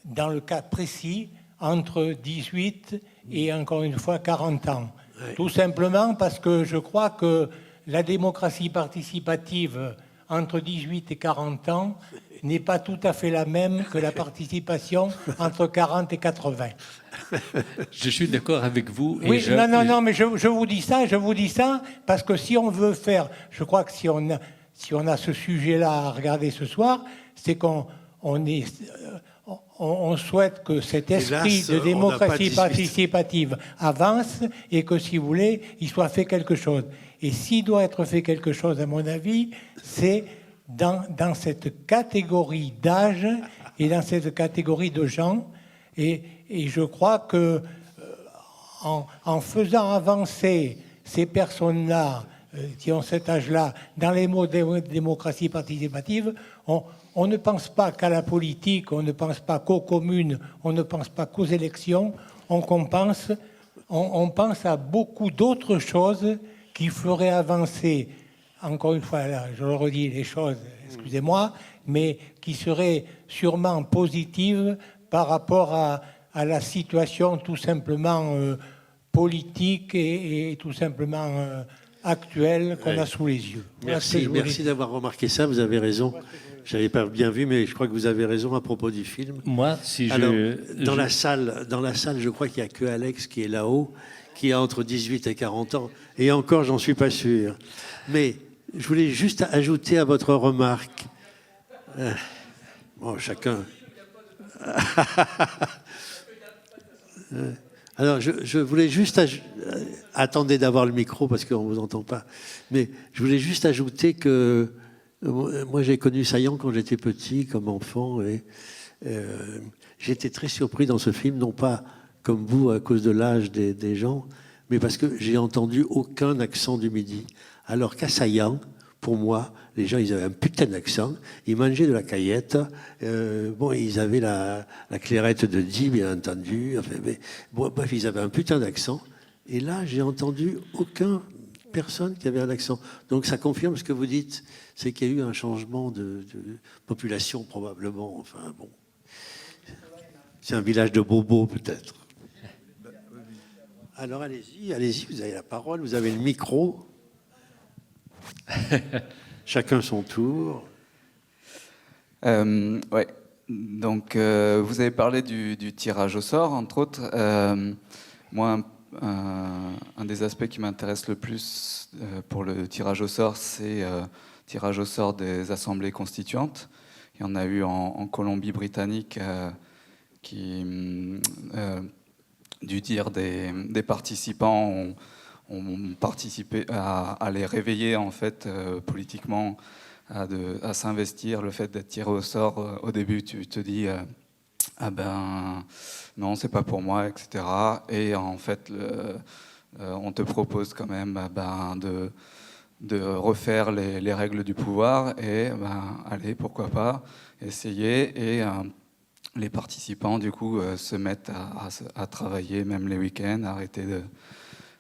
dans le cas précis, entre 18 et encore une fois 40 ans. Tout simplement parce que je crois que la démocratie participative entre 18 et 40 ans n'est pas tout à fait la même que la participation entre 40 et 80. Je suis d'accord avec vous. Oui, non, mais je vous dis ça parce que si on veut faire, je crois que si on a ce sujet-là à regarder ce soir, c'est qu'on souhaite que cet esprit de démocratie participative avance et que, si vous voulez, il soit fait quelque chose. Et s'il doit être fait quelque chose, à mon avis, c'est dans cette catégorie d'âge et dans cette catégorie de gens. Et je crois que en faisant avancer ces personnes-là qui ont cet âge-là dans les mots de démocratie participative, on ne pense pas qu'à la politique, on ne pense pas qu'aux communes, on ne pense pas qu'aux élections, on pense à beaucoup d'autres choses qui feraient avancer, encore une fois, là, je le redis, les choses, excusez-moi, mais qui seraient sûrement positives par rapport à la situation tout simplement politique et tout simplement actuelle qu'on a sous les yeux. Merci d'avoir remarqué ça, vous avez raison. Je n'avais pas bien vu, mais je crois que vous avez raison à propos du film. Moi, dans la salle, je crois qu'il n'y a que Alex qui est là-haut, qui a entre 18 et 40 ans. Et encore, j'en suis pas sûr. Mais je voulais juste ajouter à votre remarque. Bon, chacun. Alors, je voulais juste... Attendez d'avoir le micro parce qu'on ne vous entend pas. Mais je voulais juste ajouter que moi, j'ai connu Saillant quand j'étais petit, comme enfant. Et j'étais très surpris dans ce film, non pas comme vous, à cause de l'âge des gens, mais parce que j'ai entendu aucun accent du Midi. Alors qu'à Saillant, pour moi, les gens, ils avaient un putain d'accent. Ils mangeaient de la caillette. Bon, ils avaient la clairette de Die, bien entendu. Enfin, mais, bon, bref, ils avaient un putain d'accent. Et là, j'ai entendu aucune personne qui avait un accent. Donc, ça confirme ce que vous dites. C'est qu'il y a eu un changement de population, probablement. Enfin, bon. C'est un village de bobos, peut-être. Alors, allez-y, vous avez la parole, vous avez le micro. Chacun son tour. Ouais. Donc, vous avez parlé du tirage au sort, entre autres. Moi, un des aspects qui m'intéresse le plus pour le tirage au sort, c'est tirage au sort des assemblées constituantes. Il y en a eu en Colombie-Britannique qui, du dire des participants, ont participé à les réveiller en fait politiquement, à s'investir. Le fait d'être tiré au sort, au début tu te dis ah ben non, c'est pas pour moi, etc. Et en fait on te propose quand même de refaire les règles du pouvoir et allez, pourquoi pas essayer. Et les participants du coup se mettent à travailler même les week-ends, à arrêter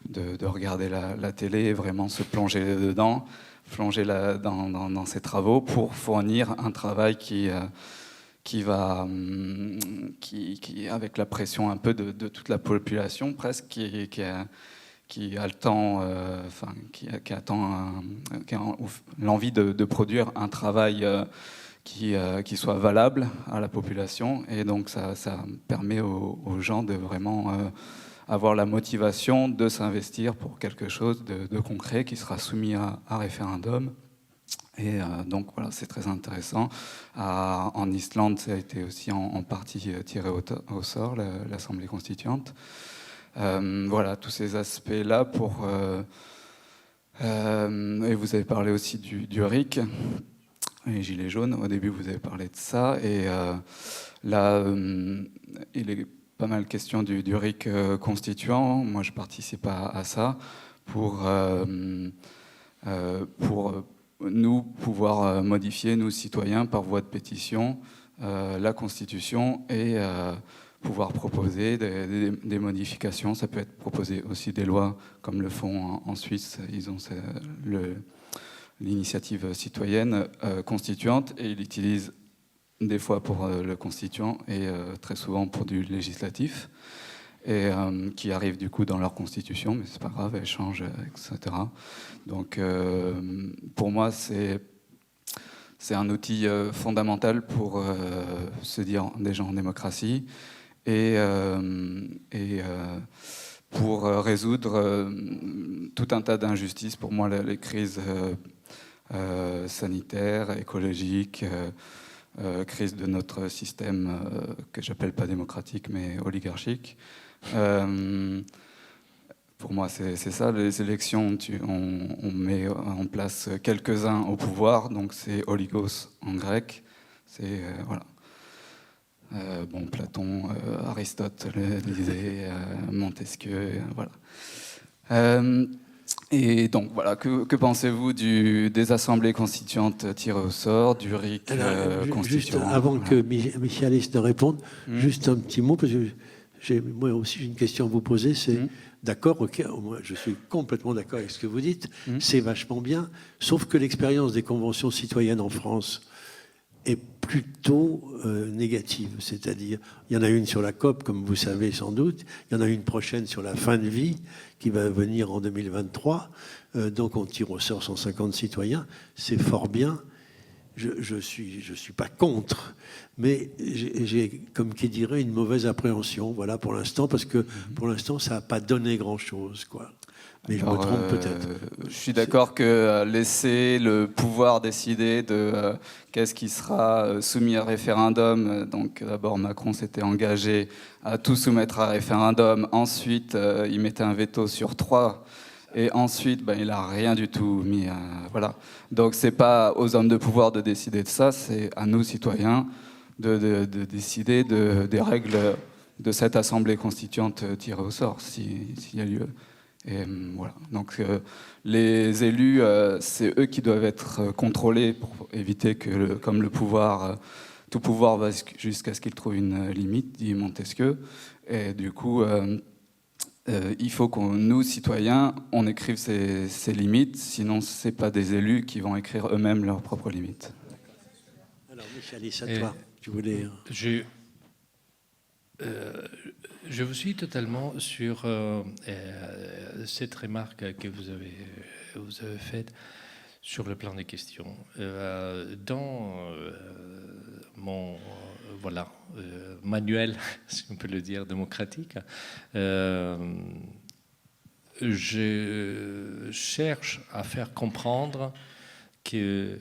de regarder la télé et vraiment se plonger dedans, plonger dans ces travaux pour fournir un travail qui avec la pression un peu de toute la population presque, qui a le temps, qui attend l'envie de produire un travail qui soit valable à la population. Et donc ça permet aux gens de vraiment avoir la motivation de s'investir pour quelque chose de concret qui sera soumis à référendum. Et donc voilà, c'est très intéressant. En Islande, ça a été aussi en partie tiré au sort, l'Assemblée constituante. Voilà, tous ces aspects-là pour... et vous avez parlé aussi du RIC, les Gilets jaunes. Au début, vous avez parlé de ça. Et là, il est pas mal question du RIC constituant. Moi, je participe à ça pour nous pouvoir modifier, nous citoyens, par voie de pétition, la Constitution et pouvoir proposer des modifications. Ça peut être proposer aussi des lois, comme le font en Suisse. Ils ont l'initiative citoyenne constituante et ils l'utilisent des fois pour le constituant et très souvent pour du législatif. et qui arrivent du coup dans leur constitution, mais c'est pas grave, elles changent, etc. Donc pour moi, c'est un outil fondamental pour se dire déjà en démocratie et pour résoudre tout un tas d'injustices. Pour moi, les crises sanitaires, écologiques, crise de notre système que j'appelle pas démocratique mais oligarchique. Pour moi, c'est ça, les élections, on met en place quelques-uns au pouvoir, donc c'est oligos en grec, c'est voilà. Bon, Platon, Aristote le disait, Montesquieu, voilà. Et donc voilà, que pensez-vous des assemblées constituantes tirées au sort, du RIC constituant? Juste avant que Michalis ne réponde, juste un petit mot, parce que moi aussi j'ai une question à vous poser, c'est d'accord, ok, moi je suis complètement d'accord avec ce que vous dites, c'est vachement bien, sauf que l'expérience des conventions citoyennes en France est plutôt négative, c'est-à-dire il y en a une sur la COP, comme vous savez sans doute, il y en a une prochaine sur la fin de vie qui va venir en 2023, donc on tire au sort 150 citoyens, c'est fort bien. Je suis pas contre, mais j'ai, comme qui dirait, une mauvaise appréhension, voilà, pour l'instant, parce que pour l'instant, ça n'a pas donné grand-chose, quoi. Mais je me trompe peut-être. Je suis d'accord que laisser le pouvoir décider de qu'est-ce qui sera soumis à référendum, donc d'abord Macron s'était engagé à tout soumettre à référendum, ensuite il mettait un veto sur 3, et ensuite il n'a rien du tout mis à... Voilà. Donc c'est pas aux hommes de pouvoir de décider de ça, c'est à nous citoyens de décider des règles de cette assemblée constituante tirée au sort, s'il y a lieu. Et voilà. Donc les élus, c'est eux qui doivent être contrôlés pour éviter que, comme le pouvoir, tout pouvoir va jusqu'à ce qu'il trouve une limite, dit Montesquieu. Et du coup, il faut que nous, citoyens, on écrive ces limites, sinon ce n'est pas des élus qui vont écrire eux-mêmes leurs propres limites. Alors Michel, c'est à toi. Tu voulais... Je vous suis totalement sur cette remarque que vous avez faite sur le plan des questions. Dans mon manuel, si on peut le dire, démocratique, je cherche à faire comprendre que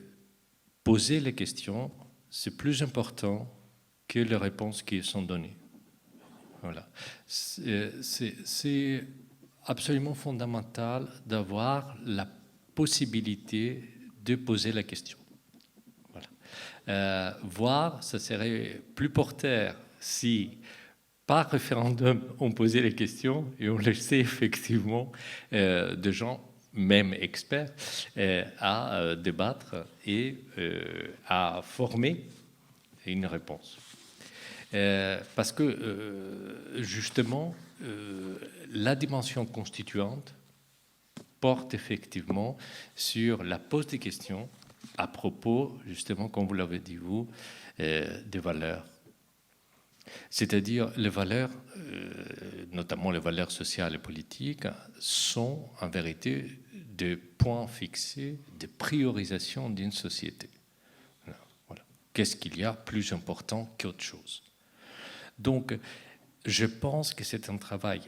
poser les questions, c'est plus important que les réponses qui sont données. Voilà. C'est absolument fondamental d'avoir la possibilité de poser la question. Voilà. Voire, ça serait plus porteur si, par référendum, on posait les questions et on laissait effectivement des gens, même experts, à débattre et à former une réponse. Parce que, justement, la dimension constituante porte effectivement sur la pose des questions à propos, justement, comme vous l'avez dit vous, des valeurs. C'est-à-dire les valeurs, notamment les valeurs sociales et politiques, sont en vérité des points fixés de priorisation d'une société. Voilà. Qu'est-ce qu'il y a plus important qu'autre chose? Donc, je pense que c'est un travail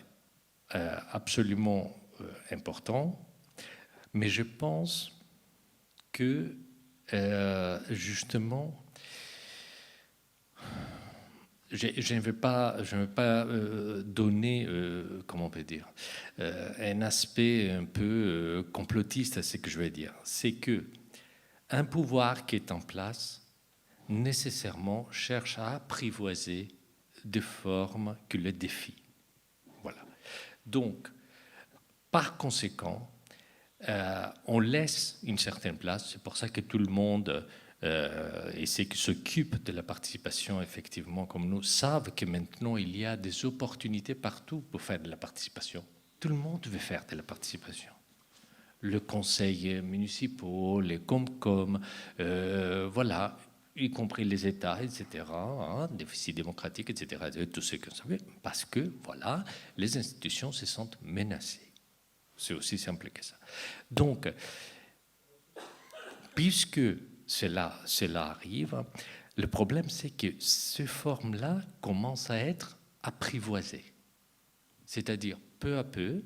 absolument important, mais je pense que, justement, je ne vais pas donner, comment on peut dire, un aspect un peu complotiste à ce que je vais dire. C'est que un pouvoir qui est en place nécessairement cherche à apprivoiser des formes qui le défient. Voilà. Donc, par conséquent, on laisse une certaine place. C'est pour ça que tout le monde et ceux qui s'occupent de la participation, effectivement, comme nous, savent que maintenant, il y a des opportunités partout pour faire de la participation. Tout le monde veut faire de la participation. Le conseil municipal, les Comcom, voilà. y compris les États, etc., hein, déficit démocratique, etc., tout ce que vous savez, parce que, voilà, les institutions se sentent menacées. C'est aussi simple que ça. Donc, puisque cela arrive, le problème, c'est que ces formes-là commencent à être apprivoisées. C'est-à-dire, peu à peu,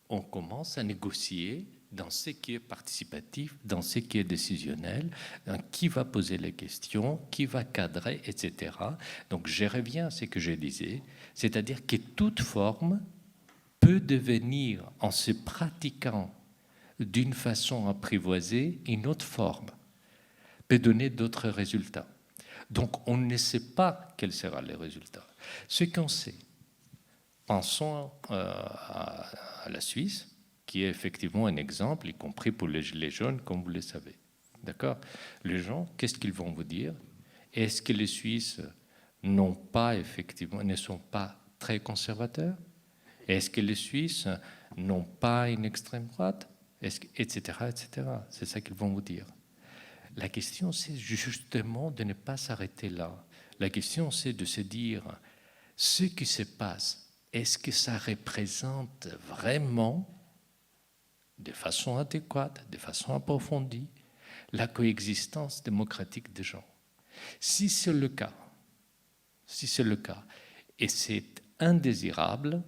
on commence à négocier dans ce qui est participatif, dans ce qui est décisionnel, qui va poser les questions, qui va cadrer, etc. Donc, je reviens à ce que je disais, c'est-à-dire que toute forme peut devenir, en se pratiquant d'une façon apprivoisée, une autre forme, peut donner d'autres résultats. Donc, on ne sait pas quel sera le résultat. Ce qu'on sait, pensons à la Suisse, qui est effectivement un exemple, y compris pour les gilets jaunes, comme vous le savez. D'accord ? Les gens, qu'est-ce qu'ils vont vous dire ? Est-ce que les Suisses ne sont pas très conservateurs ? Est-ce que les Suisses n'ont pas une extrême droite ? Etc., etc. C'est ça qu'ils vont vous dire. La question, c'est justement de ne pas s'arrêter là. La question, c'est de se dire, ce qui se passe, est-ce que ça représente vraiment, de façon adéquate, de façon approfondie, la coexistence démocratique des gens ? Si c'est le cas, et c'est indésirable,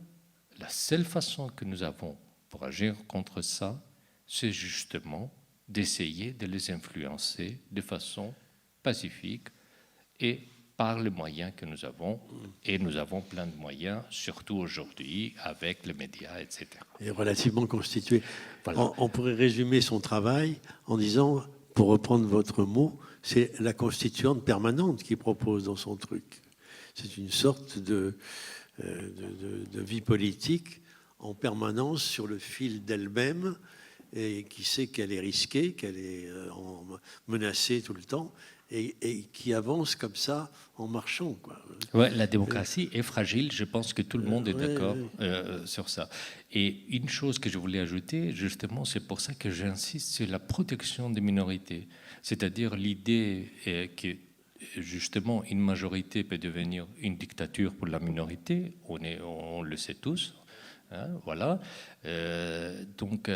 la seule façon que nous avons pour agir contre ça, c'est justement d'essayer de les influencer de façon pacifique et par les moyens que nous avons. Et nous avons plein de moyens, surtout aujourd'hui, avec les médias, etc. Et relativement constitué. Voilà. On pourrait résumer son travail en disant, pour reprendre votre mot, c'est la constituante permanente qui propose dans son truc. C'est une sorte de vie politique en permanence sur le fil d'elle-même, et qui sait qu'elle est risquée, qu'elle est menacée tout le temps, et qui avance comme ça en marchant, quoi. Ouais, la démocratie est fragile, je pense que tout le monde est d'accord sur ça. Et une chose que je voulais ajouter, justement, c'est pour ça que j'insiste sur la protection des minorités. C'est-à-dire l'idée que, justement, une majorité peut devenir une dictature pour la minorité, on le sait tous. Hein, voilà. Donc,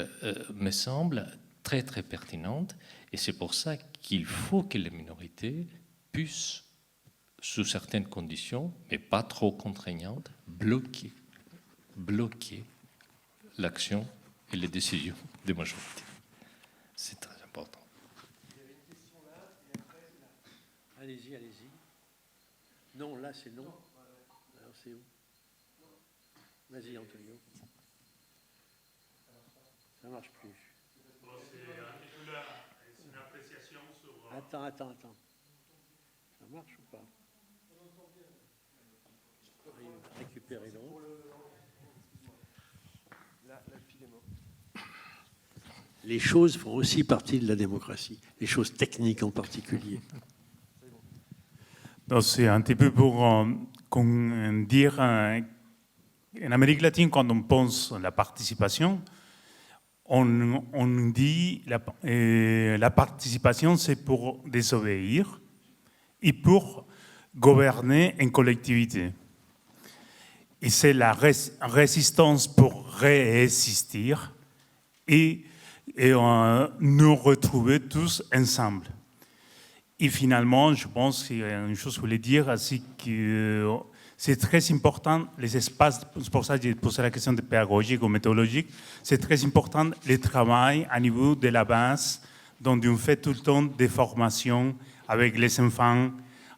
me semble très, très pertinente. Et c'est pour ça qu'il faut que les minorités puissent, sous certaines conditions, mais pas trop contraignantes, bloquer l'action et les décisions des majorités. C'est très important. Il y avait une question là, et après, là. Allez-y. Non, là, c'est non. Alors, c'est où ? Vas-y, Antonio. Ça marche plus. C'est une appréciation sur... Attends. Ça marche ou pas ? Récupérer l'autre. Les choses font aussi partie de la démocratie, les choses techniques en particulier. C'est un petit peu pour dire, en Amérique latine, quand on pense à la participation, on dit la participation, c'est pour désobéir et pour gouverner en collectivité. Et c'est la résistance pour réexister et nous retrouver tous ensemble. Et finalement, je pense qu'il y a une chose que je voulais dire, c'est que c'est très important, les espaces, c'est pour ça que j'ai posé la question de pédagogique ou méthodologique, c'est très important le travail à niveau de la base, dont on fait tout le temps des formations avec les enfants,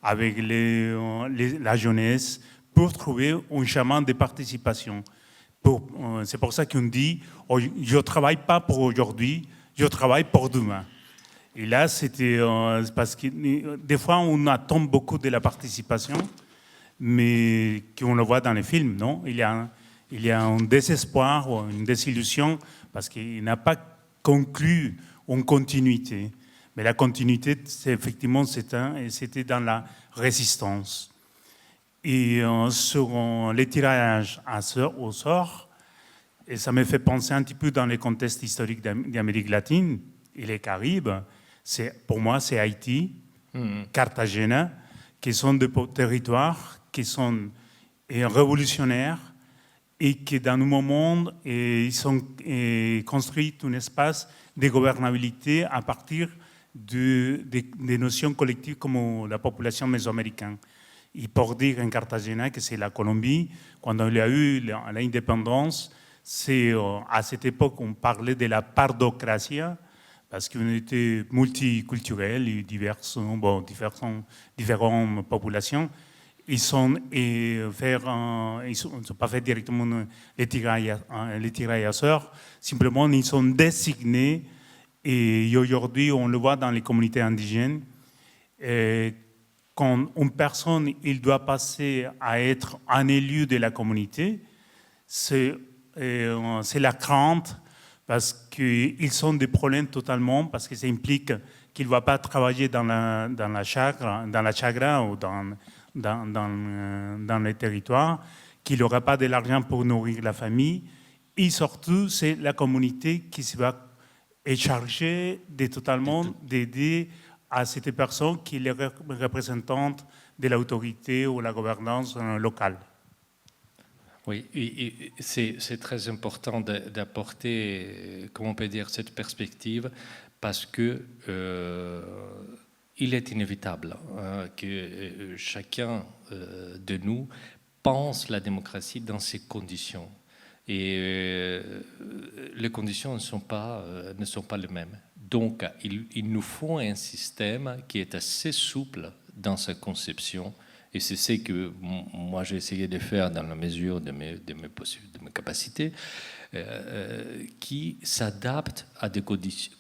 avec la jeunesse, pour trouver un chemin de participation. C'est pour ça qu'on dit, je ne travaille pas pour aujourd'hui, je travaille pour demain. Et là, c'était parce que des fois, on attend beaucoup de la participation, mais qu'on le voit dans les films, non ? Il y a un désespoir ou une désillusion parce qu'il n'a pas conclu une continuité. Mais la continuité, effectivement, c'était dans la résistance. Et sur les tirages au sort, et ça me fait penser un petit peu dans les contextes historiques d'Amérique latine et les Caraïbes, pour moi, c'est Haïti Cartagena, qui sont des territoires qui sont révolutionnaires et qui, dans un moment, ils ont construit un espace de gouvernabilité à partir des notions collectives comme la population mésoaméricaine. Et pour dire en Cartagena que c'est la Colombie, quand il y a eu l'indépendance, à cette époque, on parlait de la pardocratie, parce qu'on était multiculturel et différentes populations. Ils sont pas fait directement les tirailleurs, simplement ils sont désignés, et aujourd'hui on le voit dans les communautés indigènes. Quand une personne il doit passer à être un élu de la communauté, c'est la crainte, parce qu'ils sont des problèmes totalement, parce que ça implique qu'il ne va pas travailler dans la chagrin ou dans les territoires, qu'il n'aura pas de l'argent pour nourrir la famille. Et surtout, c'est la communauté qui se va charger totalement d'aider à cette personne qui est la représentante de l'autorité ou la gouvernance locale. Oui, et c'est très important d'apporter, comment on peut dire, cette perspective, parce que il est inévitable que chacun de nous pense la démocratie dans ces conditions. Et les conditions ne sont pas les mêmes. Donc, il nous faut un système qui est assez souple dans sa conception. Et c'est ce que moi j'ai essayé de faire dans la mesure de mes capacités, qui s'adapte à des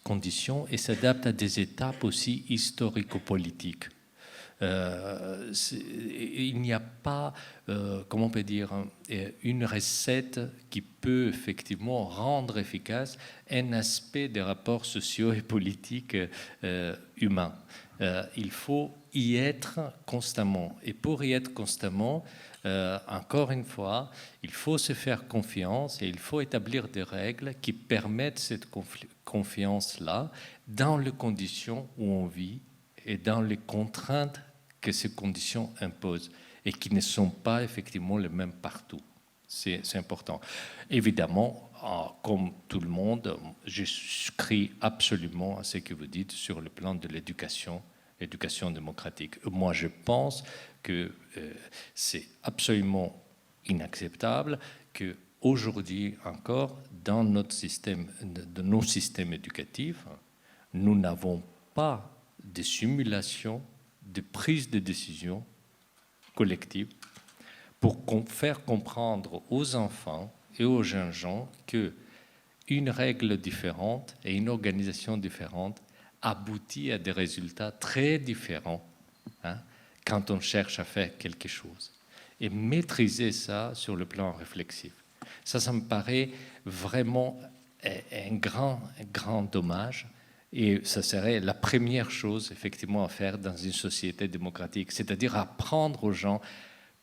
conditions et s'adapte à des étapes aussi historico-politiques. Il n'y a pas, comment on peut dire, une recette qui peut effectivement rendre efficace un aspect des rapports sociaux et politiques humains. Il faut y être constamment. Et pour y être constamment, encore une fois, il faut se faire confiance et il faut établir des règles qui permettent cette confiance-là dans les conditions où on vit et dans les contraintes que ces conditions imposent et qui ne sont pas effectivement les mêmes partout. C'est important. Évidemment, comme tout le monde, je souscris absolument à ce que vous dites sur le plan de l'éducation démocratique. Moi, je pense que c'est absolument inacceptable qu'aujourd'hui encore, dans nos systèmes éducatifs, nous n'avons pas de simulation de prise de décision collective pour faire comprendre aux enfants et aux jeunes gens qu'une règle différente et une organisation différente aboutit à des résultats très différents quand on cherche à faire quelque chose. Et maîtriser ça sur le plan réflexif. Ça me paraît vraiment un grand dommage. Et ça serait la première chose, effectivement, à faire dans une société démocratique, c'est-à-dire apprendre aux gens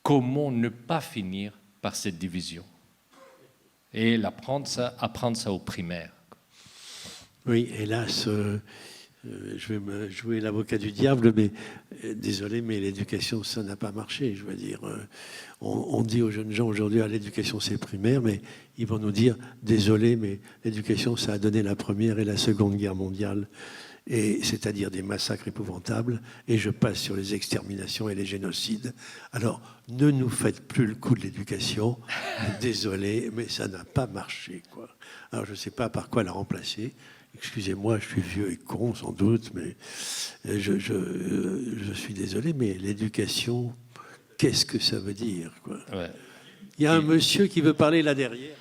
comment ne pas finir par cette division. Et apprendre ça au primaire. Oui, hélas, je vais me jouer l'avocat du diable, mais désolé, mais l'éducation, ça n'a pas marché. Je veux dire, on dit aux jeunes gens aujourd'hui, l'éducation, c'est primaire, mais ils vont nous dire, désolé, mais l'éducation, ça a donné la Première et la Seconde Guerre mondiale, et c'est-à-dire des massacres épouvantables, et je passe sur les exterminations et les génocides. Alors, ne nous faites plus le coup de l'éducation, désolé, mais ça n'a pas marché, quoi. Alors, je ne sais pas par quoi la remplacer. Excusez-moi, je suis vieux et con, sans doute, mais je suis désolé, mais l'éducation, qu'est-ce que ça veut dire, quoi ? Ouais. Il y a un monsieur qui veut parler là derrière.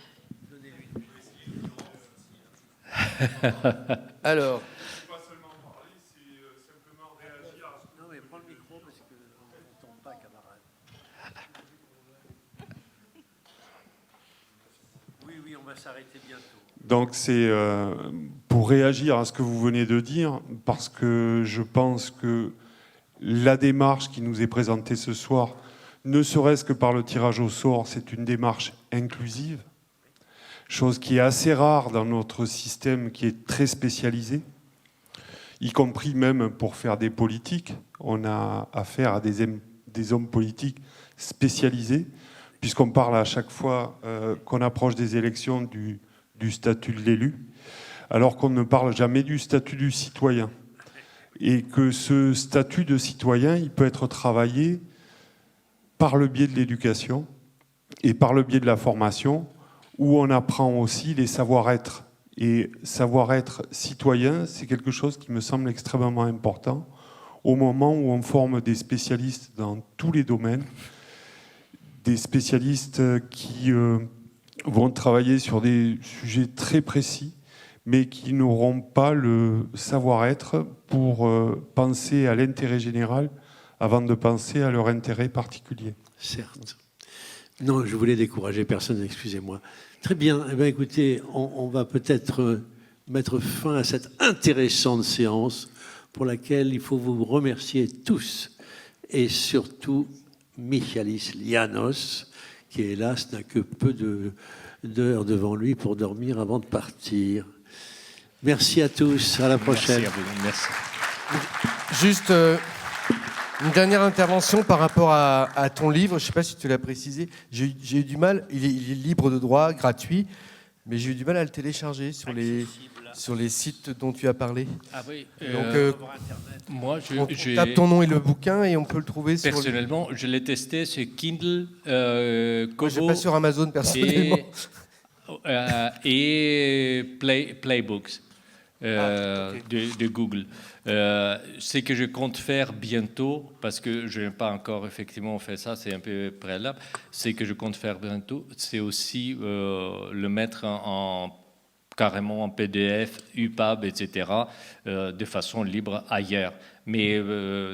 Alors. Non, mais prends le micro parce qu'on n'entend pas, camarade. Oui, on va s'arrêter bientôt. Donc c'est pour réagir à ce que vous venez de dire, parce que je pense que la démarche qui nous est présentée ce soir, ne serait-ce que par le tirage au sort, c'est une démarche inclusive, chose qui est assez rare dans notre système qui est très spécialisé, y compris même pour faire des politiques. On a affaire à des hommes politiques spécialisés, puisqu'on parle à chaque fois qu'on approche des élections du statut de l'élu, alors qu'on ne parle jamais du statut du citoyen. Et que ce statut de citoyen, il peut être travaillé par le biais de l'éducation et par le biais de la formation, où on apprend aussi les savoir-être. Et savoir-être citoyen, c'est quelque chose qui me semble extrêmement important au moment où on forme des spécialistes dans tous les domaines, des spécialistes qui vont travailler sur des sujets très précis, mais qui n'auront pas le savoir-être pour penser à l'intérêt général avant de penser à leur intérêt particulier. Certes. Non, je voulais décourager personne, excusez-moi. Très bien. Eh bien, écoutez, on va peut-être mettre fin à cette intéressante séance pour laquelle il faut vous remercier tous, et surtout Michalis Lianos, qui, hélas, n'a que peu d'heures devant lui pour dormir avant de partir. Merci à tous. À la prochaine. Merci à vous. Merci. Juste une dernière intervention par rapport à ton livre. Je ne sais pas si tu l'as précisé. J'ai eu du mal. Il est libre de droit, gratuit, mais j'ai eu du mal à le télécharger sur les sites dont tu as parlé. Ah oui. Donc, moi, on tape ton nom et le bouquin et on peut le trouver sur. Personnellement, je l'ai testé sur Kindle, Kobo. Je ne pas sur Amazon personnellement. Et Playbooks. De Google. Ce que je compte faire bientôt, parce que je n'ai pas encore effectivement fait ça, c'est un peu préalable, ce que je compte faire bientôt, c'est aussi le mettre carrément en PDF, EPUB, etc., de façon libre ailleurs. Mais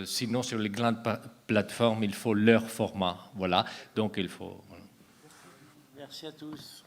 sinon, sur les grandes plateformes, il faut leur format. Voilà. Donc, il faut... Voilà. Merci à tous.